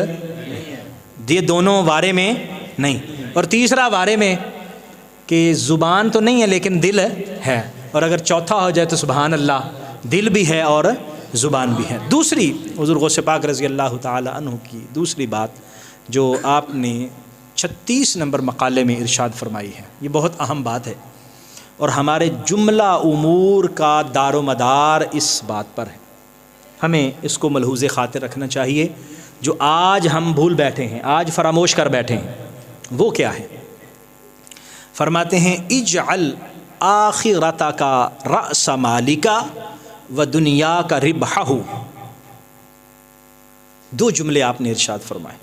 S1: یہ دونوں وارے میں نہیں، اور تیسرا وارے میں کہ زبان تو نہیں ہے لیکن دل ہے، اور اگر چوتھا ہو جائے تو سبحان اللہ، دل بھی ہے اور زبان بھی ہے۔ دوسری حضور غوث پاک رضی اللہ تعالی عنہ کی دوسری بات جو آپ نے 36 نمبر مقالے میں ارشاد فرمائی ہے، یہ بہت اہم بات ہے اور ہمارے جملہ امور کا دار و مدار اس بات پر ہے، ہمیں اس کو ملحوظ خاطر رکھنا چاہیے۔ جو آج ہم بھول بیٹھے ہیں، آج فراموش کر بیٹھے ہیں، وہ کیا ہے؟ فرماتے ہیں اجعل آخرتک رأس مالک و دنیا کا ربحہ، 2 جملے آپ نے ارشاد فرمائے،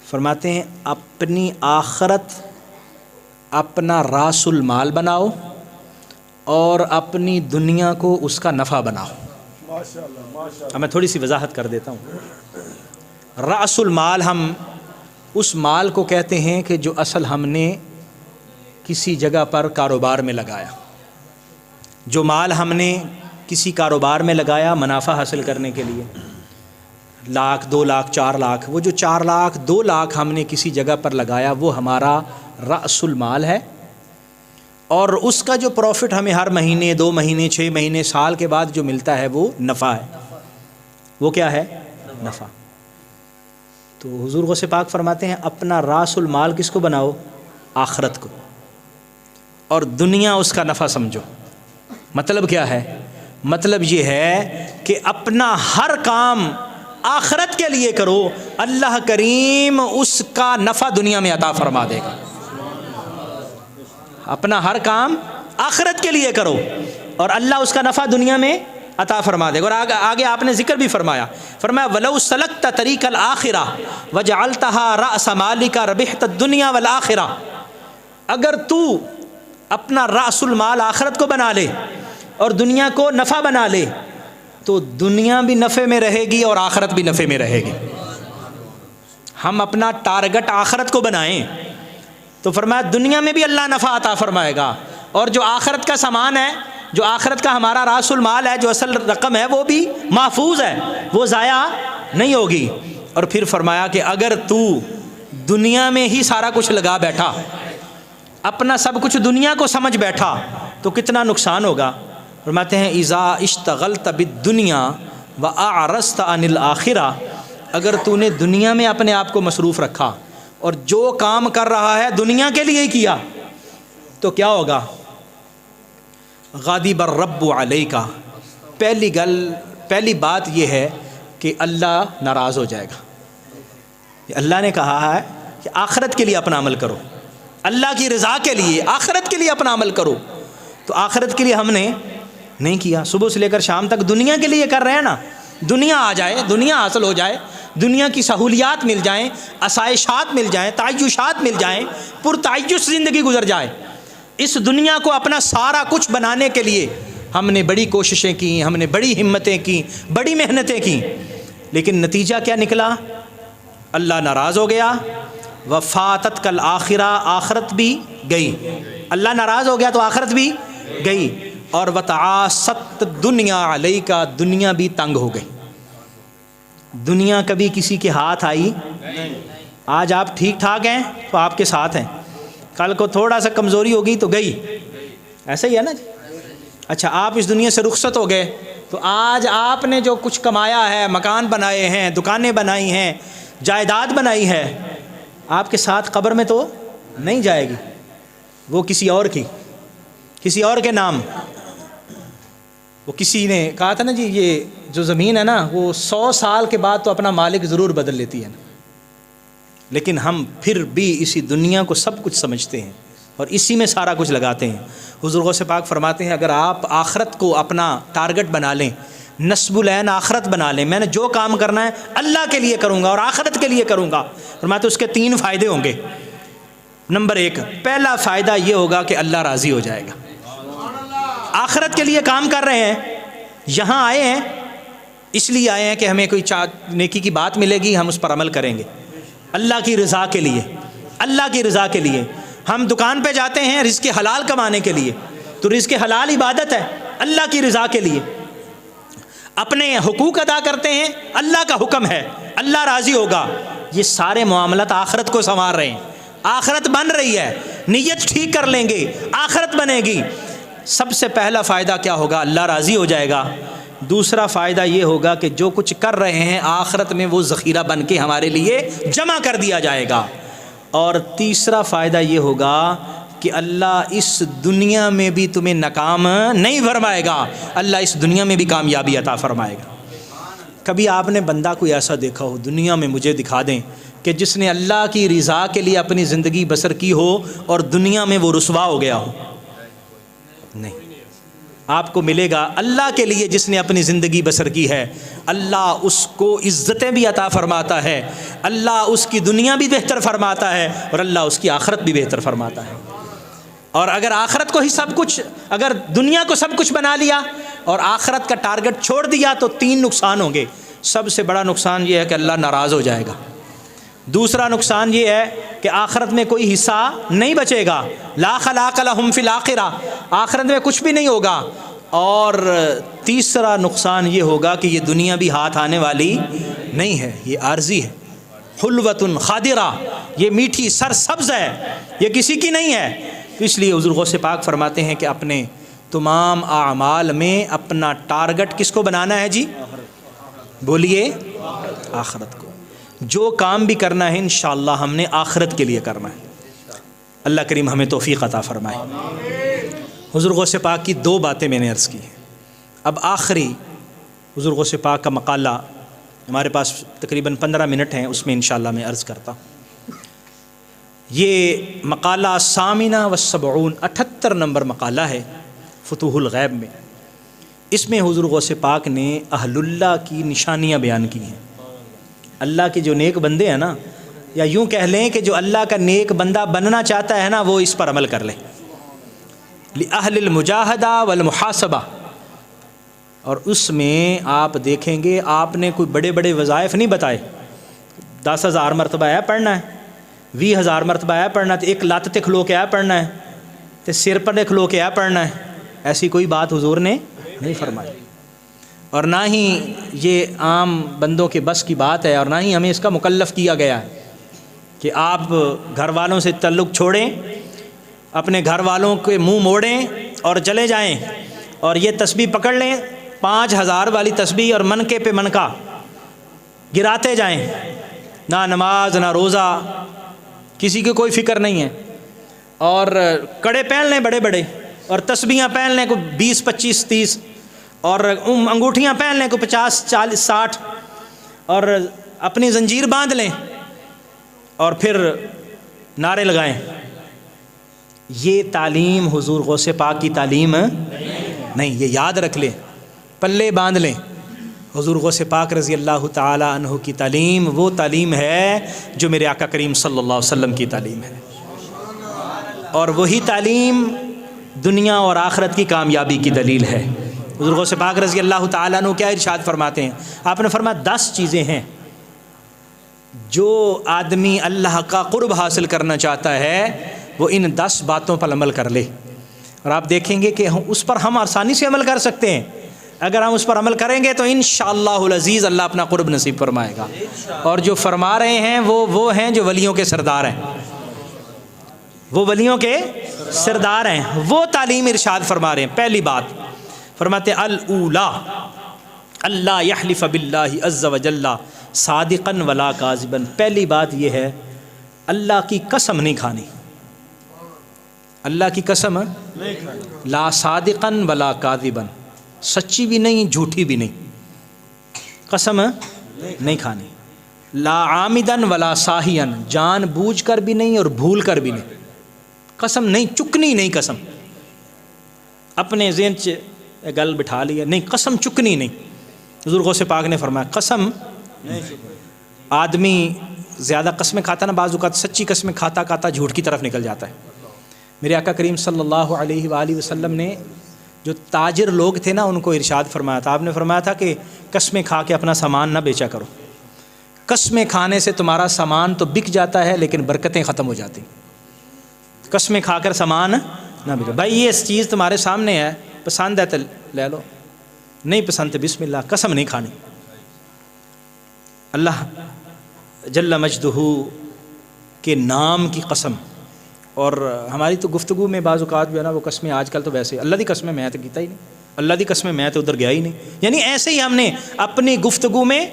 S1: فرماتے ہیں اپنی آخرت اپنا راس المال بناؤ اور اپنی دنیا کو اس کا نفع بناؤ۔ اب میں تھوڑی سی وضاحت کر دیتا ہوں۔ راس المال ہم اس مال کو کہتے ہیں کہ جو اصل ہم نے کسی جگہ پر کاروبار میں لگایا، جو مال ہم نے کسی کاروبار میں لگایا منافع حاصل کرنے کے لیے، 1 لاکھ 2 لاکھ 4 لاکھ، وہ جو 4 لاکھ 2 لاکھ ہم نے کسی جگہ پر لگایا وہ ہمارا رأس المال ہے، اور اس کا جو پروفٹ ہمیں ہر مہینے 2 مہینے 6 مہینے سال کے بعد جو ملتا ہے وہ نفع ہے۔ وہ کیا ہے؟ نفع۔ تو حضور غوث پاک فرماتے ہیں اپنا راس المال کس کو بناؤ؟ آخرت کو، اور دنیا اس کا نفع سمجھو۔ مطلب کیا ہے؟ مطلب یہ ہے کہ اپنا ہر کام آخرت کے لیے کرو، اللہ کریم اس کا نفع دنیا میں عطا فرما دے گا۔ اپنا ہر کام آخرت کے لیے کرو اور اللہ اس کا نفع دنیا میں عطا فرما دے گا۔ اور آگے آپ نے ذکر بھی فرمایا وَلَوْ سَلَكْتَ طَرِيقَ الْآخِرَةِ وَجَعَلْتَهَا رَأْسَ مَالِكَ رَبِحْتَ الدُّنْيَا وَالْآخِرَةِ، اگر تو اپنا رأس المال آخرت کو بنا لے اور دنیا کو نفع بنا لے تو دنیا بھی نفع میں رہے گی اور آخرت بھی نفع میں رہے گی۔ ہم اپنا ٹارگٹ آخرت کو بنائیں تو فرمایا دنیا میں بھی اللہ نفع عطا فرمائے گا، اور جو آخرت کا سامان ہے، جو آخرت کا ہمارا راس المال ہے، جو اصل رقم ہے، وہ بھی محفوظ ہے، وہ ضائع نہیں ہوگی۔ اور پھر فرمایا کہ اگر تو دنیا میں ہی سارا کچھ لگا بیٹھا، اپنا سب کچھ دنیا کو سمجھ بیٹھا تو کتنا نقصان ہوگا۔ فرماتے ہیں اذا اشتغلت بالدنیا واعرضت عن الاخرہ، اگر تو نے دنیا میں اپنے آپ کو مصروف رکھا اور جو کام کر رہا ہے دنیا کے لیے ہی کیا تو کیا ہوگا؟ غاضب الرب علیک، پہلی بات یہ ہے کہ اللہ ناراض ہو جائے گا۔ اللہ نے کہا ہے کہ آخرت کے لیے اپنا عمل کرو، اللہ کی رضا کے لیے، آخرت کے لیے اپنا عمل کرو، تو آخرت کے لیے ہم نے نہیں کیا۔ صبح سے لے کر شام تک دنیا کے لیے کر رہے ہیں نا، دنیا آ جائے، دنیا حاصل ہو جائے، دنیا کی سہولیات مل جائیں، آسائشات مل جائیں، تعیشات مل جائیں، پرتعیش زندگی گزر جائے۔ اس دنیا کو اپنا سارا کچھ بنانے کے لیے ہم نے بڑی کوششیں کی، ہم نے بڑی ہمتیں کی، بڑی محنتیں کی، لیکن نتیجہ کیا نکلا؟ اللہ ناراض ہو گیا۔ وفاتت کل آخرہ، آخرت بھی گئی۔ اللہ ناراض ہو گیا تو آخرت بھی گئی۔ اور وتعاست دنیا علیک، دنیا بھی تنگ ہو گئی۔ دنیا کبھی کسی کے ہاتھ آئی؟ آج آپ ٹھیک ٹھاک ہیں تو آپ کے ساتھ ہیں، کل کو تھوڑا سا کمزوری ہوگی تو گئی، ایسا ہی ہے نا جی۔ اچھا، آپ اس دنیا سے رخصت ہو گئے تو آج آپ نے جو کچھ کمایا ہے، مکان بنائے ہیں، دکانیں بنائی ہیں، جائیداد بنائی ہے، آپ کے ساتھ قبر میں تو نہیں جائے گی، وہ کسی اور کی، کسی اور کے نام۔ وہ کسی نے کہا تھا نا جی، یہ جو زمین ہے نا وہ 100 سال کے بعد تو اپنا مالک ضرور بدل لیتی ہے نا، لیکن ہم پھر بھی اسی دنیا کو سب کچھ سمجھتے ہیں اور اسی میں سارا کچھ لگاتے ہیں۔ حضور غوث پاک فرماتے ہیں اگر آپ آخرت کو اپنا ٹارگٹ بنا لیں، نصب العین آخرت بنا لیں، میں نے جو کام کرنا ہے اللہ کے لیے کروں گا اور آخرت کے لیے کروں گا، فرماتے اس کے 3 فائدے ہوں گے۔ نمبر 1، پہلا فائدہ یہ ہوگا کہ اللہ راضی ہو جائے گا۔ آخرت کے لیے کام کر رہے ہیں، یہاں آئے ہیں اس لیے آئے ہیں کہ ہمیں کوئی نیکی کی بات ملے گی، ہم اس پر عمل کریں گے، اللہ کی رضا کے لیے، اللہ کی رضا کے لیے۔ ہم دکان پہ جاتے ہیں رزق حلال کمانے کے لیے، تو رزق حلال عبادت ہے، اللہ کی رضا کے لیے۔ اپنے حقوق ادا کرتے ہیں، اللہ کا حکم ہے، اللہ راضی ہوگا۔ یہ سارے معاملات آخرت کو سنوار رہے ہیں، آخرت بن رہی ہے، نیت ٹھیک کر لیں گے، آخرت بنے گی۔ سب سے پہلا فائدہ کیا ہوگا؟ اللہ راضی ہو جائے گا۔ دوسرا فائدہ یہ ہوگا کہ جو کچھ کر رہے ہیں آخرت میں وہ ذخیرہ بن کے ہمارے لیے جمع کر دیا جائے گا۔ اور تیسرا فائدہ یہ ہوگا کہ اللہ اس دنیا میں بھی تمہیں ناکام نہیں فرمائے گا، اللہ اس دنیا میں بھی کامیابی عطا فرمائے گا۔ کبھی آپ نے بندہ کوئی ایسا دیکھا ہو دنیا میں، مجھے دکھا دیں کہ جس نے اللہ کی رضا کے لیے اپنی زندگی بسر کی ہو اور دنیا میں وہ رسوا ہو گیا ہو؟ نہیں، آپ کو ملے گا اللہ کے لیے جس نے اپنی زندگی بسر کی ہے، اللہ اس کو عزتیں بھی عطا فرماتا ہے، اللہ اس کی دنیا بھی بہتر فرماتا ہے اور اللہ اس کی آخرت بھی بہتر فرماتا ہے۔ اور اگر آخرت کو ہی سب کچھ، اگر دنیا کو سب کچھ بنا لیا اور آخرت کا ٹارگٹ چھوڑ دیا تو 3 نقصان ہوں گے۔ سب سے بڑا نقصان یہ ہے کہ اللہ ناراض ہو جائے گا۔ دوسرا نقصان یہ ہے کہ آخرت میں کوئی حصہ نہیں بچے گا، لا خلاق لہم فی الآخرہ، آخرت میں کچھ بھی نہیں ہوگا۔ اور تیسرا نقصان یہ ہوگا کہ یہ دنیا بھی ہاتھ آنے والی نہیں ہے، یہ عارضی ہے، حلوۃ خادرہ، یہ میٹھی سرسبز ہے، یہ کسی کی نہیں ہے۔ اس لیے حضور غوث پاک فرماتے ہیں کہ اپنے تمام اعمال میں اپنا ٹارگٹ کس کو بنانا ہے جی؟ بولیے، آخرت کو۔ جو کام بھی کرنا ہے انشاءاللہ ہم نے آخرت کے لیے کرنا ہے۔ اللہ کریم ہمیں توفیق عطا فرمائے۔ حضور غوث پاک کی دو باتیں میں نے عرض کی ہیں۔ اب آخری حضور غوث پاک کا مقالہ ہمارے پاس تقریباً 15 منٹ ہیں، اس میں انشاءاللہ میں عرض کرتا ہوں۔ یہ مقالہ ثامنہ و سبعون 78 نمبر مقالہ ہے فتوح الغیب میں۔ اس میں حضور غوث پاک نے اہل اللہ کی نشانیاں بیان کی ہیں۔ اللہ کے جو نیک بندے ہیں نا، یا یوں کہہ لیں کہ جو اللہ کا نیک بندہ بننا چاہتا ہے نا، وہ اس پر عمل کر لے۔ لأہل المجاہدہ والمحاسبہ، اور اس میں آپ دیکھیں گے آپ نے کوئی بڑے بڑے وظائف نہیں بتائے۔ 10,000 مرتبہ ہے پڑھنا ہے، 20,000 مرتبہ ہے پڑھنا ہے، تو ایک لت تے کھلو کے ہے پڑھنا ہے، تو سر پر کھلو کے ہے پڑھنا ہے، ایسی کوئی بات حضور نے نہیں فرمائی، اور نہ ہی یہ عام بندوں کے بس کی بات ہے، اور نہ ہی ہمیں اس کا مکلف کیا گیا ہے کہ آپ گھر والوں سے تعلق چھوڑیں، اپنے گھر والوں کے منہ موڑیں اور چلے جائیں، اور یہ تسبیح پکڑ لیں 5,000 والی تسبیح، اور منکے پہ منکا گراتے جائیں، نہ نماز نہ روزہ، کسی کی کوئی فکر نہیں ہے، اور کڑے پہن لیں بڑے بڑے، اور تسبیحاں پہن لیں کو 20 25 30، اور انگوٹھیاں پہن لیں کو 50 40 60، اور اپنی زنجیر باندھ لیں اور پھر نعرے لگائیں۔ یہ تعلیم حضور غوث پاک کی تعلیم نہیں، یہ یاد رکھ لیں، پلے باندھ لیں۔ حضور غوث پاک رضی اللہ تعالی عنہ کی تعلیم وہ تعلیم ہے جو میرے آقا کریم صلی اللہ علیہ وسلم کی تعلیم ہے، اور وہی تعلیم دنیا اور آخرت کی کامیابی کی دلیل ہے۔ حضور غوث پاک رضی اللہ تعالیٰ عنہ کیا ارشاد فرماتے ہیں؟ آپ نے فرمایا 10 چیزیں ہیں جو آدمی اللہ کا قرب حاصل کرنا چاہتا ہے وہ ان 10 باتوں پر عمل کر لے، اور آپ دیکھیں گے کہ اس پر ہم آسانی سے عمل کر سکتے ہیں۔ اگر ہم اس پر عمل کریں گے تو انشاءاللہ العزیز اللہ اپنا قرب نصیب فرمائے گا، اور جو فرما رہے ہیں وہ ہیں جو ولیوں کے سردار ہیں، وہ ولیوں کے سردار ہیں، وہ تعلیم ارشاد فرما رہے ہیں۔ پہلی بات فرماتے الاولا اللہ یحلف باللہ عز وجل صادقا ولا کاذبا۔ پہلی بات یہ ہے اللہ کی قسم نہیں کھانی، اللہ کی قسم لا صادقا ولا کاذبا، سچی بھی نہیں جھوٹی بھی نہیں، قسم نہیں کھانی۔ لا عامدا ولا ساہیا، جان بوجھ کر بھی نہیں اور بھول کر بھی نہیں، قسم نہیں چکنی نہیں، قسم اپنے ذہن سے گل بٹھا لیا نہیں، قسم چکنی نہیں۔ حضور غوث پاک نے فرمایا قسم آدمی زیادہ قسمیں کھاتا نا، بعض اوقات سچی قسمیں کھاتا کھاتا جھوٹ کی طرف نکل جاتا ہے۔ میرے آقا کریم صلی اللہ علیہ وآلہ وسلم نے جو تاجر لوگ تھے نا ان کو ارشاد فرمایا تھا، آپ نے فرمایا تھا کہ قسمیں کھا کے اپنا سامان نہ بیچا کرو، قسمیں کھانے سے تمہارا سامان تو بک جاتا ہے لیکن برکتیں ختم ہو جاتی، قسمیں کھا کر سامان نہ بیچو۔ بھائی یہ اس چیز تمہارے سامنے ہے، پسند ہے تو لے لو، نہیں پسند تو بسم اللہ، قسم نہیں کھانی۔ اللہ جل مجدہ کے نام کی قسم، اور ہماری تو گفتگو میں بعض اوقات جو ہے نا وہ قسمیں آج کل تو ویسے اللہ دی قسمیں میں تو کیتا ہی نہیں، اللہ دی قسمیں میں تو ادھر گیا ہی نہیں، یعنی ایسے ہی ہم نے اپنی گفتگو میں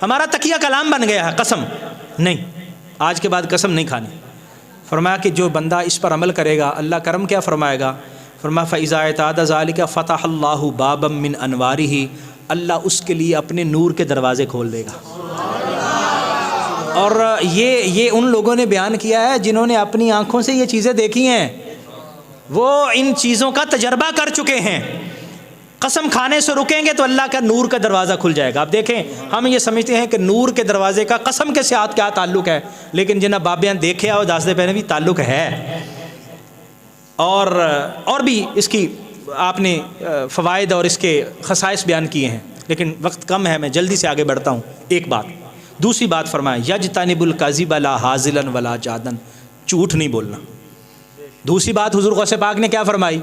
S1: ہمارا تکیہ کلام بن گیا ہے قسم نہیں، آج کے بعد قسم نہیں کھانی۔ فرمایا کہ جو بندہ اس پر عمل کرے گا اللہ کرم کیا فرمائے گا؟ فرمایا فَإِذَا اعْتَادَ ذَلِكَ فَتَحَ اللَّهُ بَابًا مِّنْ أَنْوَارِهِ، اللہ اس کے لیے اپنے نور کے دروازے کھول دے گا۔ اور یہ ان لوگوں نے بیان کیا ہے جنہوں نے اپنی آنکھوں سے یہ چیزیں دیکھی ہیں، وہ ان چیزوں کا تجربہ کر چکے ہیں۔ قسم کھانے سے رکیں گے تو اللہ کا نور کا دروازہ کھل جائے گا۔ آپ دیکھیں ہم یہ سمجھتے ہیں کہ نور کے دروازے کا قسم کے ساتھ کیا تعلق ہے، لیکن جنہیں بابیاں دیکھے اور دس دے پہلے بھی تعلق ہے، اور بھی اس کی آپ نے فوائد اور اس کے خصائص بیان کیے ہیں، لیکن وقت کم ہے، میں جلدی سے آگے بڑھتا ہوں۔ ایک بات، دوسری بات فرمایا یجتنب الکذب لا حاضلا ولا جادا، جھوٹ نہیں بولنا۔ دوسری بات حضور غوث پاک نے کیا فرمائی؟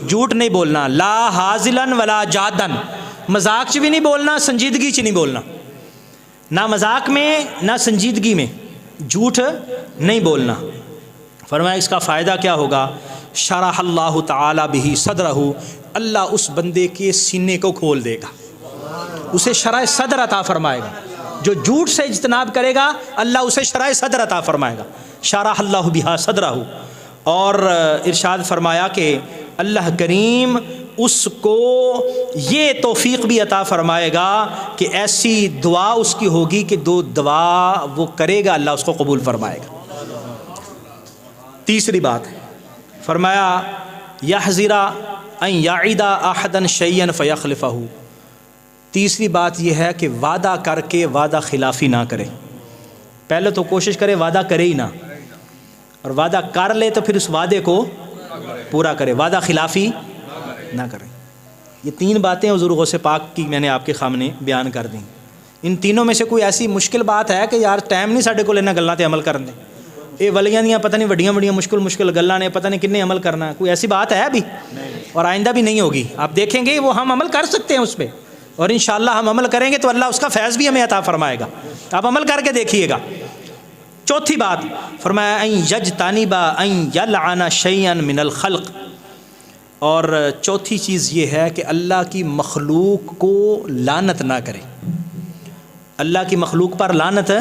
S1: جھوٹ نہیں بولنا، لا حاضلا ولا جادا، مذاق چ بھی نہیں بولنا، سنجیدگی چ نہیں بولنا، نہ مذاق میں نہ سنجیدگی میں جھوٹ نہیں بولنا۔ فرمایا اس کا فائدہ کیا ہوگا؟ شرح اللہ تعالی بہ صدرہ، اللہ اس بندے کے سینے کو کھول دے گا، اسے شرح صدر عطا فرمائے گا۔ جو جھوٹ سے اجتناب کرے گا اللہ اسے شرح صدر عطا فرمائے گا، شرح اللہ بہا صدرہ، اور ارشاد فرمایا کہ اللہ کریم اس کو یہ توفیق بھی عطا فرمائے گا کہ ایسی دعا اس کی ہوگی کہ دو دعا وہ کرے گا اللہ اس کو قبول فرمائے گا۔ تیسری بات فرمایا یحذر ان یعد احدا شیئا فیخلفہ، تیسری بات یہ ہے کہ وعدہ کر کے وعدہ خلافی نہ کرے، پہلے تو کوشش کرے وعدہ کرے ہی نہ، اور وعدہ کر لے تو پھر اس وعدے کو پورا کرے، وعدہ خلافی نہ کرے۔ یہ تین باتیں حضور غوث پاک کی میں نے آپ کے سامنے بیان کر دیں۔ ان تینوں میں سے کوئی ایسی مشکل بات ہے کہ یار ٹائم نہیں ساڈے کو لینا گلاں تے عمل کرن دے، یہ ولیاں دیاں پتہ نہیں وڈیاں وڈیاں مشکل گلاں نے پتہ نہیں کنے عمل کرنا ہے، کوئی ایسی بات ہے ابھی اور آئندہ بھی نہیں ہوگی۔ آپ دیکھیں گے وہ ہم عمل کر سکتے ہیں اس پہ، اور انشاءاللہ ہم عمل کریں گے تو اللہ اس کا فیض بھی ہمیں عطا فرمائے گا۔ آپ عمل کر کے دیکھیے گا۔ چوتھی بات فرمایا ان یجتنب ان یلعن شیئا من الخلق، اور چوتھی چیز یہ ہے کہ اللہ کی مخلوق کو لعنت نہ کرے، اللہ کی مخلوق پر لعنت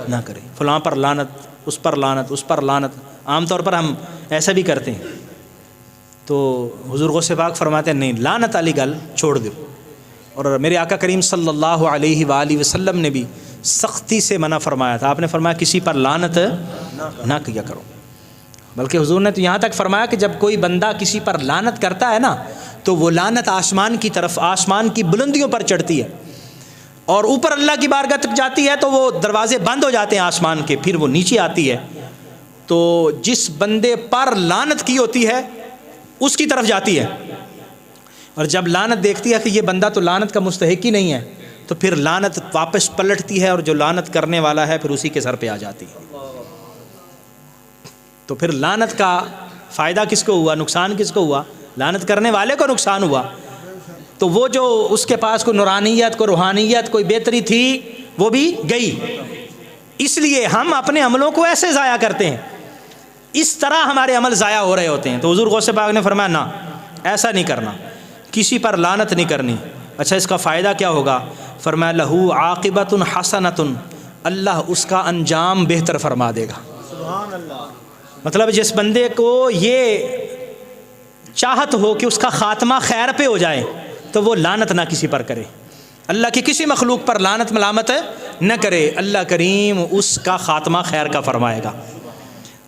S1: نہ کرے، فلاں پر لعنت، اس پر لعنت، اس پر لعنت۔ عام طور پر ہم ایسا بھی کرتے ہیں، تو حضور غوث پاک فرماتے ہیں نہیں، لعنت والی گل چھوڑ دو، اور میرے آقا کریم صلی اللہ علیہ وآلہ وسلم نے بھی سختی سے منع فرمایا تھا۔ آپ نے فرمایا کسی پر لعنت نہ کیا کرو، بلکہ حضور نے تو یہاں تک فرمایا کہ جب کوئی بندہ کسی پر لعنت کرتا ہے نا تو وہ لعنت آسمان کی طرف، آسمان کی بلندیوں پر چڑھتی ہے، اور اوپر اللہ کی بارگاہ تک جاتی ہے تو وہ دروازے بند ہو جاتے ہیں آسمان کے، پھر وہ نیچے آتی ہے تو جس بندے پر لعنت کی ہوتی ہے اس کی طرف جاتی ہے، اور جب لعنت دیکھتی ہے کہ یہ بندہ تو لعنت کا مستحق ہی نہیں ہے تو پھر لعنت واپس پلٹتی ہے، اور جو لعنت کرنے والا ہے پھر اسی کے سر پہ آ جاتی ہے۔ تو پھر لعنت کا فائدہ کس کو ہوا، نقصان کس کو ہوا؟ لعنت کرنے والے کو نقصان ہوا۔ تو وہ جو اس کے پاس کوئی نورانیت، کوئی روحانیت، کوئی بہتری تھی وہ بھی گئی۔ اس لیے ہم اپنے عملوں کو ایسے ضائع کرتے ہیں، اس طرح ہمارے عمل ضائع ہو رہے ہوتے ہیں۔ تو حضور غوث پاک نے فرمایا نہ، ایسا نہیں کرنا، کسی پر لعنت نہیں کرنی۔ اچھا اس کا فائدہ کیا ہوگا؟ فرمایا لہو عاقبۃ حسنۃ، اللہ اس کا انجام بہتر فرما دے گا۔ سبحان اللہ۔ مطلب جس بندے کو یہ چاہت ہو کہ اس کا خاتمہ خیر پہ ہو جائے تو وہ لعنت نہ کسی پر کرے، اللہ کی کسی مخلوق پر لعنت ملامت نہ کرے، اللہ کریم اس کا خاتمہ خیر کا فرمائے گا۔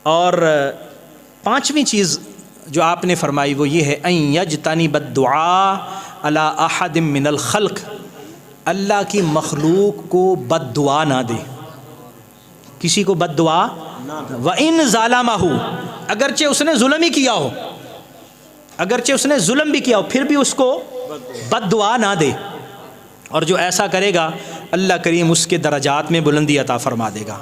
S1: اور پانچویں چیز جو آپ نے فرمائی وہ یہ ہے ان یجتنب الدعاء علی احد من الخلق، اللہ کی مخلوق کو بد دعا نہ دے، کسی کو بد دعا وَإِن ظَلَمَهُ، اگرچہ اس نے ظلم ہی کیا ہو، اگرچہ اس نے ظلم بھی کیا ہو پھر بھی اس کو بد دعا نہ دے، اور جو ایسا کرے گا اللہ کریم اس کے درجات میں بلندی عطا فرما دے گا۔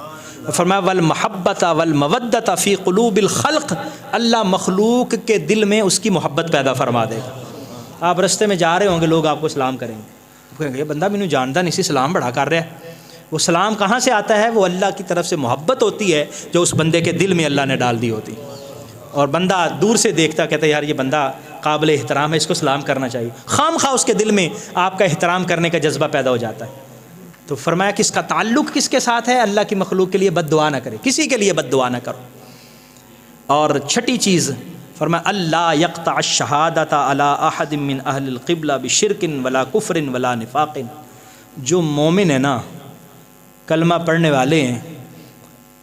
S1: فرمایا والمحبت والمودت فی قلوب الخلق، اللہ مخلوق کے دل میں اس کی محبت پیدا فرما دے گا۔ آپ رستے میں جا رہے ہوں گے، لوگ آپ کو سلام کریں گے، کہیں گے یہ بندہ مینوں جاندا نہیں سی، سلام بڑا کر رہا ہے۔ وہ سلام کہاں سے آتا ہے؟ وہ اللہ کی طرف سے محبت ہوتی ہے جو اس بندے کے دل میں اللہ نے ڈال دی ہوتی، اور بندہ دور سے دیکھتا کہتا ہے یار یہ بندہ قابل احترام ہے، اس کو سلام کرنا چاہیے، خام خواہ اس کے دل میں آپ کا احترام کرنے کا جذبہ پیدا ہو جاتا ہے۔ تو فرمایا کس کا تعلق کس کے ساتھ ہے؟ اللہ کی مخلوق کے لیے بد دعا نہ کرے، کسی کے لیے بد دعا نہ کرو۔ اور چھٹی چیز فرمایا اللہ یقطع الشہادۃ علی احد من اہل القبلہ بشرک ولا کفر ولا نفاق، جو مومن ہے نا، کلمہ پڑھنے والے ہیں،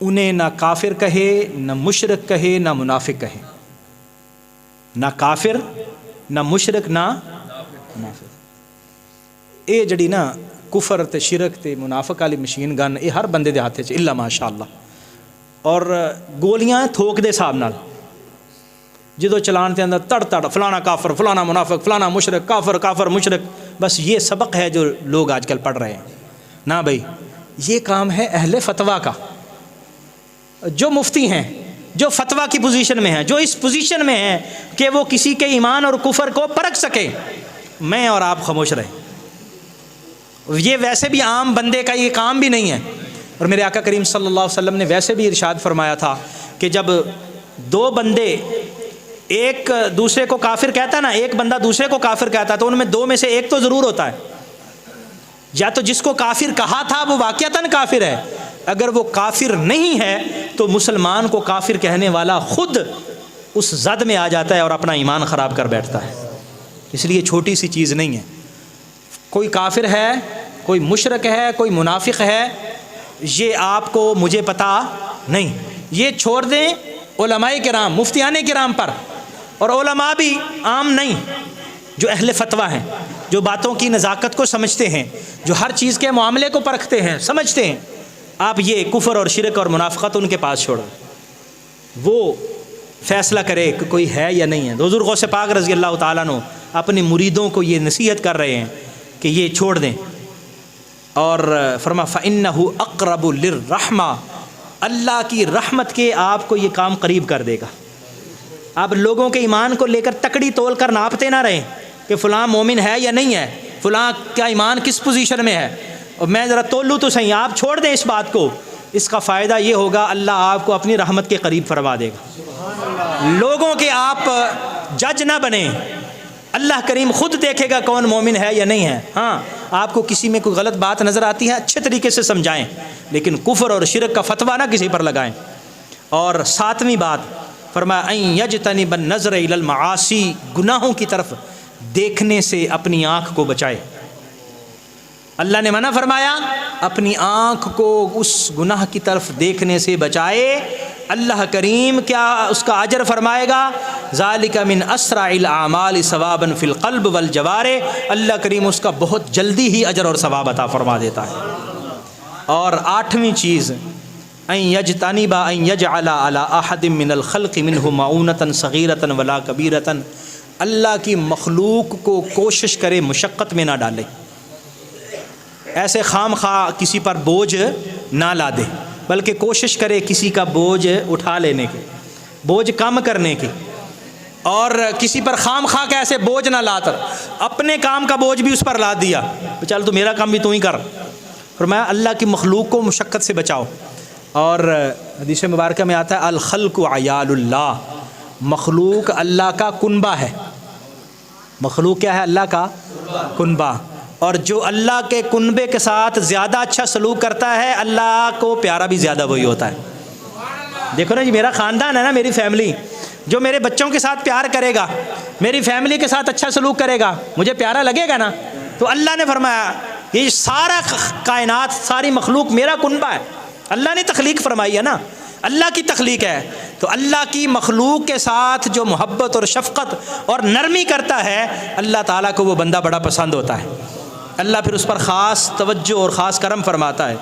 S1: انہیں نہ کافر کہے، نہ مشرک کہے، نہ منافق کہے، نہ کافر، نہ مشرک، نہ منافق۔ اے جڑی نا کفر تے شرک تے منافق والی مشین گن یہ ہر بندے دے ہاتھ الا ماشاء اللہ، اور گولیاں تھوک دے حساب نال جدو چلان تے اندر تڑ تڑ فلانا کافر، فلانا منافق، فلانا مشرک، کافر کافر مشرک، بس یہ سبق ہے جو لوگ آج کل پڑھ رہے ہیں۔ نہ بھائی، یہ کام ہے اہل فتویٰ کا، جو مفتی ہیں، جو فتویٰ کی پوزیشن میں ہیں، جو اس پوزیشن میں ہیں کہ وہ کسی کے ایمان اور کفر کو پرکھ سکے۔ میں اور آپ خاموش رہے، یہ ویسے بھی عام بندے کا یہ کام بھی نہیں ہے۔ اور میرے آقا کریم صلی اللہ علیہ وسلم نے ویسے بھی ارشاد فرمایا تھا کہ جب دو بندے ایک دوسرے کو کافر کہتا ہے نا، ایک بندہ دوسرے کو کافر کہتا ہے تو ان میں دو میں سے ایک تو ضرور ہوتا ہے، یا تو جس کو کافر کہا تھا وہ واقعتاً کافر ہے، اگر وہ کافر نہیں ہے تو مسلمان کو کافر کہنے والا خود اس زد میں آ جاتا ہے اور اپنا ایمان خراب کر بیٹھتا ہے۔ اس لیے چھوٹی سی چیز نہیں ہے، کوئی کافر ہے، کوئی مشرک ہے، کوئی منافق ہے، یہ آپ کو مجھے پتہ نہیں، یہ چھوڑ دیں علماء کرام مفتیان کرام پر، اور علماء بھی عام نہیں، جو اہل فتویٰ ہیں، جو باتوں کی نزاکت کو سمجھتے ہیں، جو ہر چیز کے معاملے کو پرکھتے ہیں، سمجھتے ہیں، آپ یہ کفر اور شرک اور منافقت ان کے پاس چھوڑ دیں، وہ فیصلہ کرے کہ کوئی ہے یا نہیں ہے۔ حضور غوث پاک رضی اللہ تعالیٰ عنہ اپنے مریدوں کو یہ نصیحت کر رہے ہیں کہ یہ چھوڑ دیں، اور فرما فَإِنَّهُ أَقْرَبُ لِلرَّحْمَةِ، اللہ کی رحمت کے آپ کو یہ کام قریب کر دے گا۔ آپ لوگوں کے ایمان کو لے کر تکڑی تول کر ناپتے نہ رہیں کہ فلاں مومن ہے یا نہیں ہے، فلاں کا ایمان کس پوزیشن میں ہے، اور میں ذرا تولوں تو صحیح، آپ چھوڑ دیں اس بات کو، اس کا فائدہ یہ ہوگا اللہ آپ کو اپنی رحمت کے قریب فرما دے گا۔ لوگوں کے آپ جج نہ بنیں، اللہ کریم خود دیکھے گا کون مومن ہے یا نہیں ہے۔ ہاں آپ کو کسی میں کوئی غلط بات نظر آتی ہے اچھے طریقے سے سمجھائیں، لیکن کفر اور شرک کا فتویٰ نہ کسی پر لگائیں۔ اور ساتویں بات فرمایا ان یجتنب النظر الی المعاصی، گناہوں کی طرف دیکھنے سے اپنی آنکھ کو بچائے۔ اللہ نے منع فرمایا اپنی آنکھ کو اس گناہ کی طرف دیکھنے سے بچائے، اللہ کریم کیا اس کا اجر فرمائے گا، ذالک من اسرع الاعمال ثوابا فی القلب والجوارح، اللہ کریم اس کا بہت جلدی ہی اجر اور ثواب عطا فرما دیتا ہے۔ اور آٹھویں چیز ان یجتنب ان یجعل علی احد من الخلق منہ معونۃ صغیرۃ ولا کبیرۃ، اللہ کی مخلوق کو کوشش کرے مشقت میں نہ ڈالے، ایسے خام خواہ کسی پر بوجھ نہ لا دے، بلکہ کوشش کرے کسی کا بوجھ اٹھا لینے کی، بوجھ کم کرنے کی، اور کسی پر خام خواہ کا ایسے بوجھ نہ لا کر اپنے کام کا بوجھ بھی اس پر لا دیا، چل تو میرا کام بھی تو ہی کر۔ فرمایا اللہ کی مخلوق کو مشقت سے بچاؤ۔ اور حدیث مبارکہ میں آتا ہے الخلق عیال اللہ، مخلوق اللہ کا کنبہ ہے۔ مخلوق کیا ہے؟ اللہ کا کنبہ، اور جو اللہ کے کنبے کے ساتھ زیادہ اچھا سلوک کرتا ہے اللہ کو پیارا بھی زیادہ وہی ہوتا ہے۔ دیکھو نا جی، میرا خاندان ہے نا، میری فیملی، جو میرے بچوں کے ساتھ پیار کرے گا، میری فیملی کے ساتھ اچھا سلوک کرے گا، مجھے پیارا لگے گا نا۔ تو اللہ نے فرمایا یہ سارا کائنات، ساری مخلوق میرا کنبہ ہے، اللہ نے تخلیق فرمائی ہے نا، اللہ کی تخلیق ہے، تو اللہ کی مخلوق کے ساتھ جو محبت اور شفقت اور نرمی کرتا ہے اللہ تعالیٰ کو وہ بندہ بڑا پسند ہوتا ہے، اللہ پھر اس پر خاص توجہ اور خاص کرم فرماتا ہے۔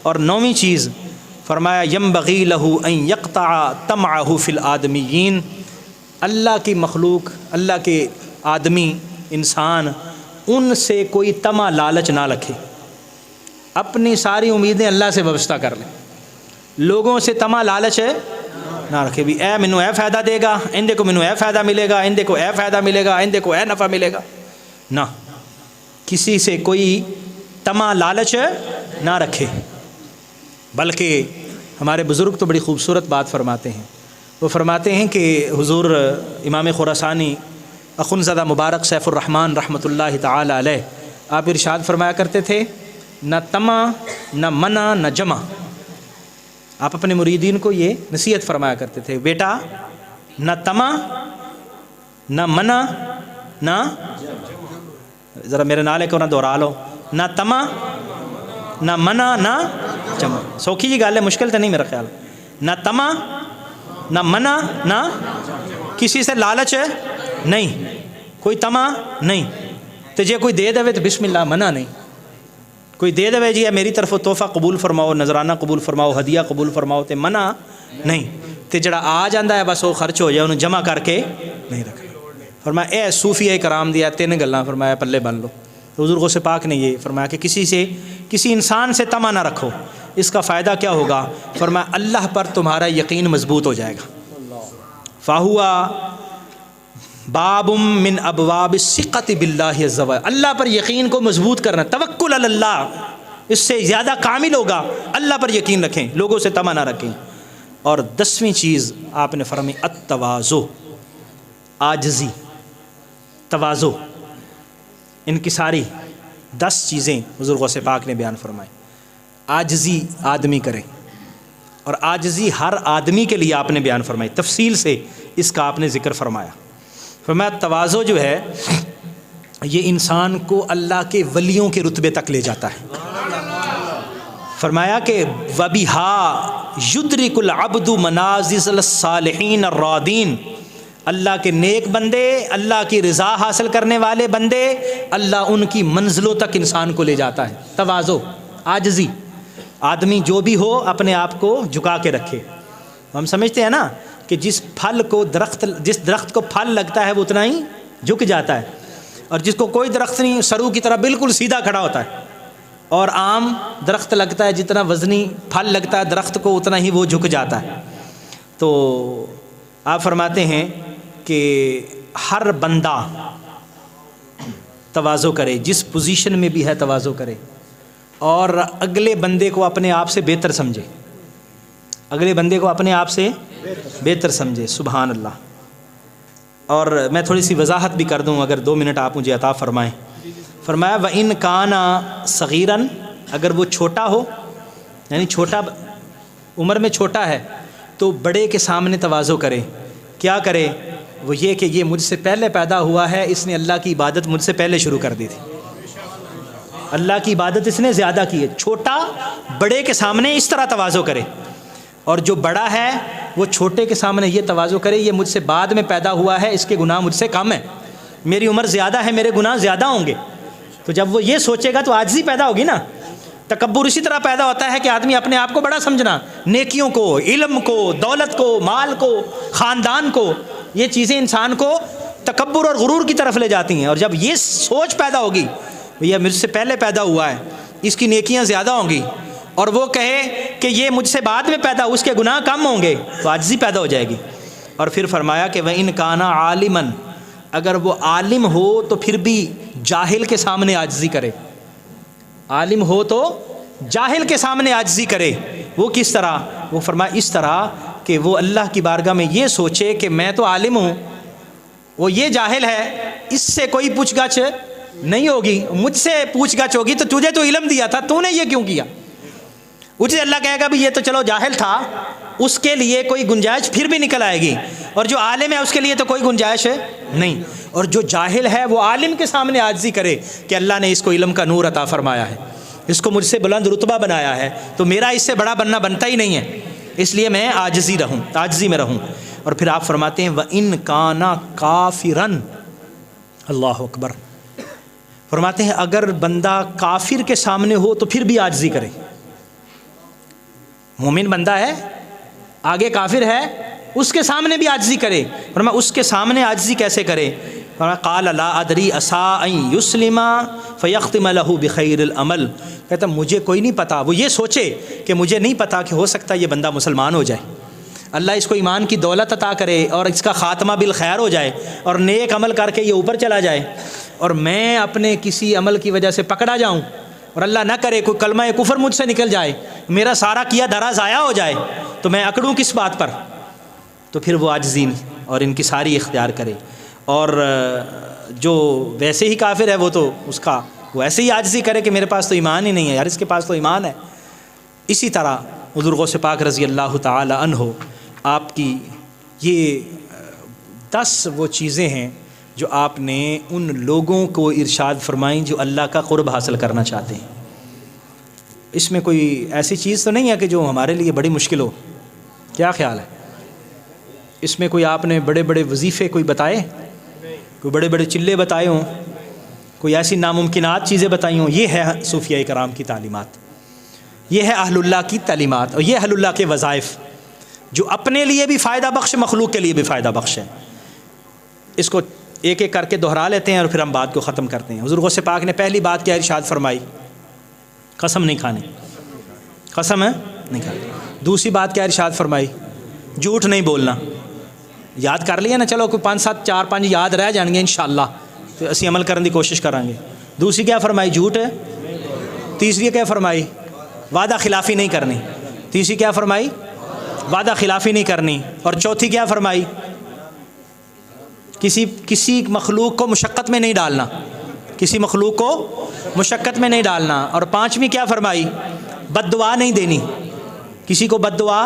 S1: اور نویں چیز فرمایا ینبغی لہ ان یقطع طمعہ فی الآدمیین، اللہ کی مخلوق، اللہ کے آدمی، انسان، ان سے کوئی طمع لالچ نہ رکھے، اپنی ساری امیدیں اللہ سے وابستہ کر لیں، لوگوں سے طمع لالچ نہ رکھے بھی اے مینوں اے فائدہ دے گا، اندے کو مینوں اے فائدہ ملے گا، اندے کو اے فائدہ ملے گا، اندے کو اے نفع ملے گا، نہ، کسی سے کوئی طمع لالچ نہ رکھے۔ بلکہ ہمارے بزرگ تو بڑی خوبصورت بات فرماتے ہیں، وہ فرماتے ہیں کہ حضور امام خراسانی اخنزدہ مبارک سیف الرحمن رحمۃ اللہ تعالی علیہ، آپ ارشاد فرمایا کرتے تھے نہ طمع نہ منع نہ جمع۔ آپ اپنے مریدین کو یہ نصیحت فرمایا کرتے تھے، بیٹا نہ طمع نہ منع نہ، ذرا میرے نالے کو نہ دہرا لو، نہ طمع نہ منع نہ جمع۔ سوکھی جی گل ہے، مشکل تو نہیں میرا خیال، نہ طمع نہ منع نہ، کسی سے لالچ نہیں، کوئی طمع نہیں، تو جے کوئی دے دے تو بسم اللہ، منع نہیں، کوئی دے دے جی میری طرف تحفہ قبول فرماؤ، نذرانہ قبول فرماؤ، ہدیہ قبول فرماؤ، تے منع نہیں، تے جڑا آ جاندہ ہے بس وہ خرچ ہو جائے، انہوں جمع کر کے نہیں رکھنا۔ فرمایا اے صوفیہ کرام دیا تین گلاں فرمایا پلے بن لو۔ حضور غوث پاک نے یہ فرمایا کہ کسی انسان سے طمع نہ رکھو، اس کا فائدہ کیا ہوگا؟ فرمایا اللہ پر تمہارا یقین مضبوط ہو جائے گا۔ فَهُوَ باب من ابواب الثقۃ باللہ عز وجل، اللہ پر یقین کو مضبوط کرنا، توکل علی اللہ، اس سے زیادہ کامل ہوگا، اللہ پر یقین رکھیں، لوگوں سے طمع نہ رکھیں۔ اور 10ویں چیز آپ نے فرمائی التواضع، عاجزی، تواضع، انکساری، 10 چیزیں حضور غوث پاک نے بیان فرمائی. عاجزی آدمی کرے، اور عاجزی ہر آدمی کے لیے آپ نے بیان فرمائی، تفصیل سے اس کا آپ نے ذکر فرمایا. فرمایا تواضع جو ہے یہ انسان کو اللہ کے ولیوں کے رتبے تک لے جاتا ہے. فرمایا کہ وَبِهَا يُدْرِكُ الْعَبْدُ مَنَازِلَ الصَّالِحِينَ الرَّادِينَ، اللہ کے نیک بندے، اللہ کی رضا حاصل کرنے والے بندے، اللہ ان کی منزلوں تک انسان کو لے جاتا ہے. تواضع، عاجزی. آدمی جو بھی ہو اپنے آپ کو جھکا کے رکھے. ہم سمجھتے ہیں نا کہ جس درخت کو پھل لگتا ہے وہ اتنا ہی جھک جاتا ہے، اور جس کو کوئی درخت نہیں سرو کی طرح بالکل سیدھا کھڑا ہوتا ہے. اور عام درخت لگتا ہے، جتنا وزنی پھل لگتا ہے درخت کو اتنا ہی وہ جھک جاتا ہے. تو آپ فرماتے ہیں کہ ہر بندہ تواضع کرے، جس پوزیشن میں بھی ہے تواضع کرے، اور اگلے بندے کو اپنے آپ سے بہتر سمجھے، اگلے بندے کو اپنے آپ سے بہتر سمجھے. سبحان اللہ. اور میں تھوڑی سی وضاحت بھی کر دوں اگر 2 منٹ آپ مجھے عطا فرمائیں. فرمایا وَإِن كَانَ صَغِيرًا، اگر وہ چھوٹا ہو، یعنی چھوٹا عمر میں چھوٹا ہے، تو بڑے کے سامنے تواضع کرے. کیا کرے؟ وہ یہ کہ یہ مجھ سے پہلے پیدا ہوا ہے، اس نے اللہ کی عبادت مجھ سے پہلے شروع کر دی تھی، اللہ کی عبادت اس نے زیادہ کی ہے. چھوٹا بڑے کے سامنے اس طرح تواضع کرے، اور جو بڑا ہے وہ چھوٹے کے سامنے یہ تواضع کرے یہ مجھ سے بعد میں پیدا ہوا ہے، اس کے گناہ مجھ سے کم ہیں، میری عمر زیادہ ہے، میرے گناہ زیادہ ہوں گے. تو جب وہ یہ سوچے گا تو عاجزی پیدا ہوگی نا. تکبر اسی طرح پیدا ہوتا ہے کہ آدمی اپنے آپ کو بڑا سمجھنا، نیکیوں کو، علم کو، دولت کو، مال کو، خاندان کو، یہ چیزیں انسان کو تکبر اور غرور کی طرف لے جاتی ہیں. اور جب یہ سوچ پیدا ہوگی یہ مجھ سے پہلے پیدا ہوا ہے، اس کی نیکیاں زیادہ ہوں گی، اور وہ کہے کہ یہ مجھ سے بعد میں پیدا ہوا، اس کے گناہ کم ہوں گے، تو عاجزی پیدا ہو جائے گی. اور پھر فرمایا کہ وَإِن كَانَ عَالِمًا، اگر وہ عالم ہو تو پھر بھی جاہل کے سامنے عاجزی کرے. عالم ہو تو جاہل کے سامنے عاجزی کرے. وہ کس طرح؟ وہ فرمایا اس طرح کہ وہ اللہ کی بارگاہ میں یہ سوچے کہ میں تو عالم ہوں، وہ یہ جاہل ہے، اس سے کوئی پوچھ گچھ نہیں ہوگی، مجھ سے پوچھ گچھ ہوگی تو تجھے تو علم دیا تھا، تو نے یہ کیوں کیا؟ مجھے اللہ کہے گا بھی یہ تو چلو جاہل تھا، اس کے لیے کوئی گنجائش پھر بھی نکل آئے گی، اور جو عالم ہے اس کے لیے تو کوئی گنجائش نہیں. اور جو جاہل ہے وہ عالم کے سامنے عاجزی کرے کہ اللہ نے اس کو علم کا نور عطا فرمایا ہے، اس کو مجھ سے بلند رتبہ بنایا ہے، تو میرا اس سے بڑا بننا بنتا ہی نہیں ہے، اس لیے میں عاجزی میں رہوں. اور پھر آپ فرماتے ہیں وَإِن كَانَ كَافِرًا، اللہ اکبر. فرماتے ہیں اگر بندہ کافر کے سامنے ہو تو پھر بھی عاجزی کرے. مومن بندہ ہے، آگے کافر ہے، اس کے سامنے بھی عاجزی کرے. فرمایا اس کے سامنے عاجزی کیسے کرے؟ فرمایا قال لا ادری عسى ان يسلم فيختم له بخير العمل. کہتا مجھے کوئی نہیں پتا، وہ یہ سوچے کہ مجھے نہیں پتا کہ ہو سکتا ہے یہ بندہ مسلمان ہو جائے، اللہ اس کو ایمان کی دولت عطا کرے اور اس کا خاتمہ بالخیر ہو جائے اور نیک عمل کر کے یہ اوپر چلا جائے، اور میں اپنے کسی عمل کی وجہ سے پکڑا جاؤں، اور اللہ نہ کرے کوئی کلمہ کفر مجھ سے نکل جائے، میرا سارا کیا دھرا ضائع ہو جائے، تو میں اکڑوں کس بات پر؟ تو پھر وہ عاجزی اور انکساری اختیار کرے. اور جو ویسے ہی کافر ہے وہ تو اس کا وہ ایسے ہی عاجزی کرے کہ میرے پاس تو ایمان ہی نہیں ہے، یار اس کے پاس تو ایمان ہے. اسی طرح حضور غوث پاک رضی اللہ تعالی عنہ آپ کی یہ 10 وہ چیزیں ہیں جو آپ نے ان لوگوں کو ارشاد فرمائیں جو اللہ کا قرب حاصل کرنا چاہتے ہیں. اس میں کوئی ایسی چیز تو نہیں ہے کہ جو ہمارے لیے بڑی مشکل ہو؟ کیا خیال ہے؟ اس میں کوئی آپ نے بڑے بڑے وظیفے کوئی بتائے، کوئی بڑے بڑے چلے بتائے ہوں، کوئی ایسی ناممکنات چیزیں بتائی ہوں؟ یہ ہے صوفیاء کرام کی تعلیمات، یہ ہے اہل اللہ کی تعلیمات، اور یہ اہل اللہ کے وظائف جو اپنے لیے بھی فائدہ بخش، مخلوق کے لیے بھی فائدہ بخش ہے. اس کو ایک ایک کر کے دہرا لیتے ہیں اور پھر ہم بات کو ختم کرتے ہیں. حضور غوث پاک نے پہلی بات کیا ارشاد فرمائی؟ قسم نہیں کھانی، قسم ہے نہیں کھانی. دوسری بات کیا ارشاد فرمائی؟ جھوٹ نہیں بولنا. یاد کر لیا نا، چلو کوئی 5-7 4-5 یاد رہ جان گے انشاءاللہ، تو اسی عمل کرنے کی کوشش کریں گے. دوسری کیا فرمائی؟ جھوٹ ہے. تیسری کیا فرمائی؟ وعدہ خلافی نہیں کرنی. تیسری کیا فرمائی؟ وعدہ خلافی نہیں کرنی. اور چوتھی کیا فرمائی؟ کسی مخلوق کو مشقت میں نہیں ڈالنا،
S3: کسی مخلوق کو مشقت میں نہیں ڈالنا. اور پانچویں کیا فرمائی؟ بد دعا نہیں دینی، کسی کو بد دعا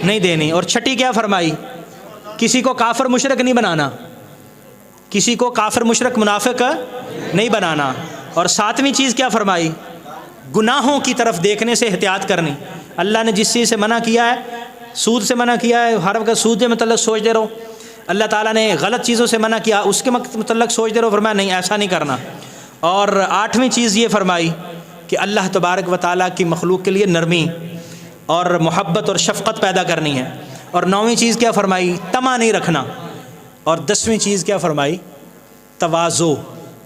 S3: نہیں دینی. اور چھٹی کیا فرمائی؟ کسی کو کافر مشرک نہیں بنانا، کسی کو کافر مشرک منافق نہیں بنانا. اور ساتویں چیز کیا فرمائی؟ گناہوں کی طرف دیکھنے سے احتیاط کرنی. اللہ نے جس چیز سے منع کیا ہے، سود سے منع کیا ہے، ہر وقت سود کے متعلق سوچتے رہو. اللہ تعالیٰ نے غلط چیزوں سے منع کیا، اس کے متعلق سوچتے رہو، فرمایا نہیں ایسا نہیں کرنا. اور آٹھویں چیز یہ فرمائی کہ اللہ تبارک و تعالیٰ کی مخلوق کے لیے نرمی اور محبت اور شفقت پیدا کرنی ہے. اور نویں چیز کیا فرمائی؟ طمع نہیں رکھنا. اور 10ویں چیز کیا فرمائی؟ تواضع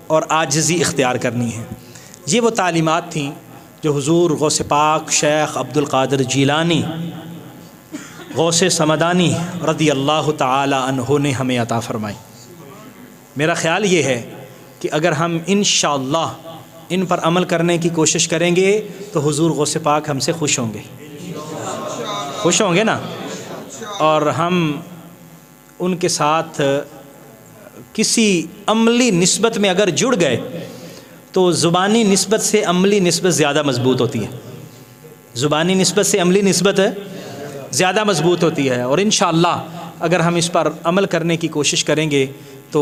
S3: اور عاجزی اختیار کرنی ہے. یہ وہ تعلیمات تھیں جو حضور غوث پاک شیخ عبد القادر جیلانی غوث سمدانی رضی اللہ تعالی عنہ نے ہمیں عطا فرمائی. میرا خیال یہ ہے کہ اگر ہم انشاءاللہ ان پر عمل کرنے کی کوشش کریں گے تو حضور غوث پاک ہم سے خوش ہوں گے، خوش ہوں گے نا. اور ہم ان کے ساتھ کسی عملی نسبت میں اگر جڑ گئے تو زبانی نسبت سے عملی نسبت زیادہ مضبوط ہوتی ہے، زبانی نسبت سے عملی نسبت زیادہ مضبوط ہوتی ہے. اور انشاءاللہ اگر ہم اس پر عمل کرنے کی کوشش کریں گے تو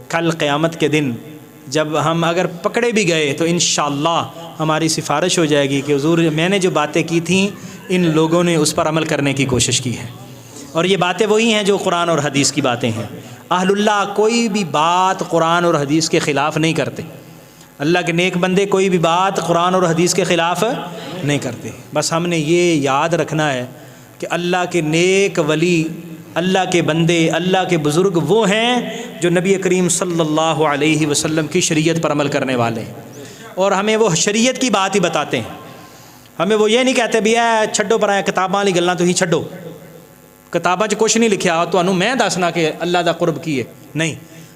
S3: کل قیامت کے دن جب ہم اگر پکڑے بھی گئے تو انشاءاللہ ہماری سفارش ہو جائے گی کہ حضور میں نے جو باتیں کی تھیں ان لوگوں نے اس پر عمل کرنے کی کوشش کی ہے. اور یہ باتیں وہی ہیں جو قرآن اور حدیث کی باتیں ہیں. اہل اللہ کوئی بھی بات قرآن اور حدیث کے خلاف نہیں کرتے. اللہ کے نیک بندے کوئی بھی بات قرآن اور حدیث کے خلاف نہیں کرتے. بس ہم نے یہ یاد رکھنا ہے کہ اللہ کے نیک ولی، اللہ کے بندے، اللہ کے بزرگ وہ ہیں جو نبی کریم صلی اللہ علیہ وسلم کی شریعت پر عمل کرنے والے ہیں. اور ہمیں وہ شریعت کی بات ہی بتاتے ہیں. ہمیں وہ یہ نہیں کہتے بھی اے چھڈو پر آیا کتاباں والی گلاں تو ہی چھڈو، کتاباں 'چ کچھ نہیں لکھیا تو انہوں میں دسنا کہ اللہ دا قرب کی ہے. نہیں،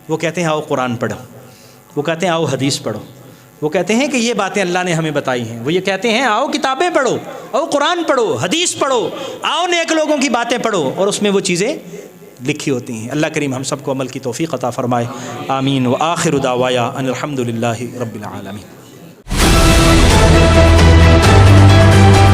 S3: وہ کہتے ہیں آؤ قرآن پڑھو، وہ کہتے ہیں آؤ حدیث پڑھو، وہ کہتے ہیں کہ یہ باتیں اللہ نے ہمیں بتائی ہیں. وہ یہ کہتے ہیں آؤ کتابیں پڑھو، آؤ قرآن پڑھو، حدیث پڑھو، آؤ نیک لوگوں کی باتیں پڑھو، اور اس میں وہ چیزیں لکھی ہوتی ہیں. اللہ کریم ہم سب کو عمل کی توفیق عطا فرمائے. آمین. وآخر دعوایا ان الحمد للہ رب العالمین.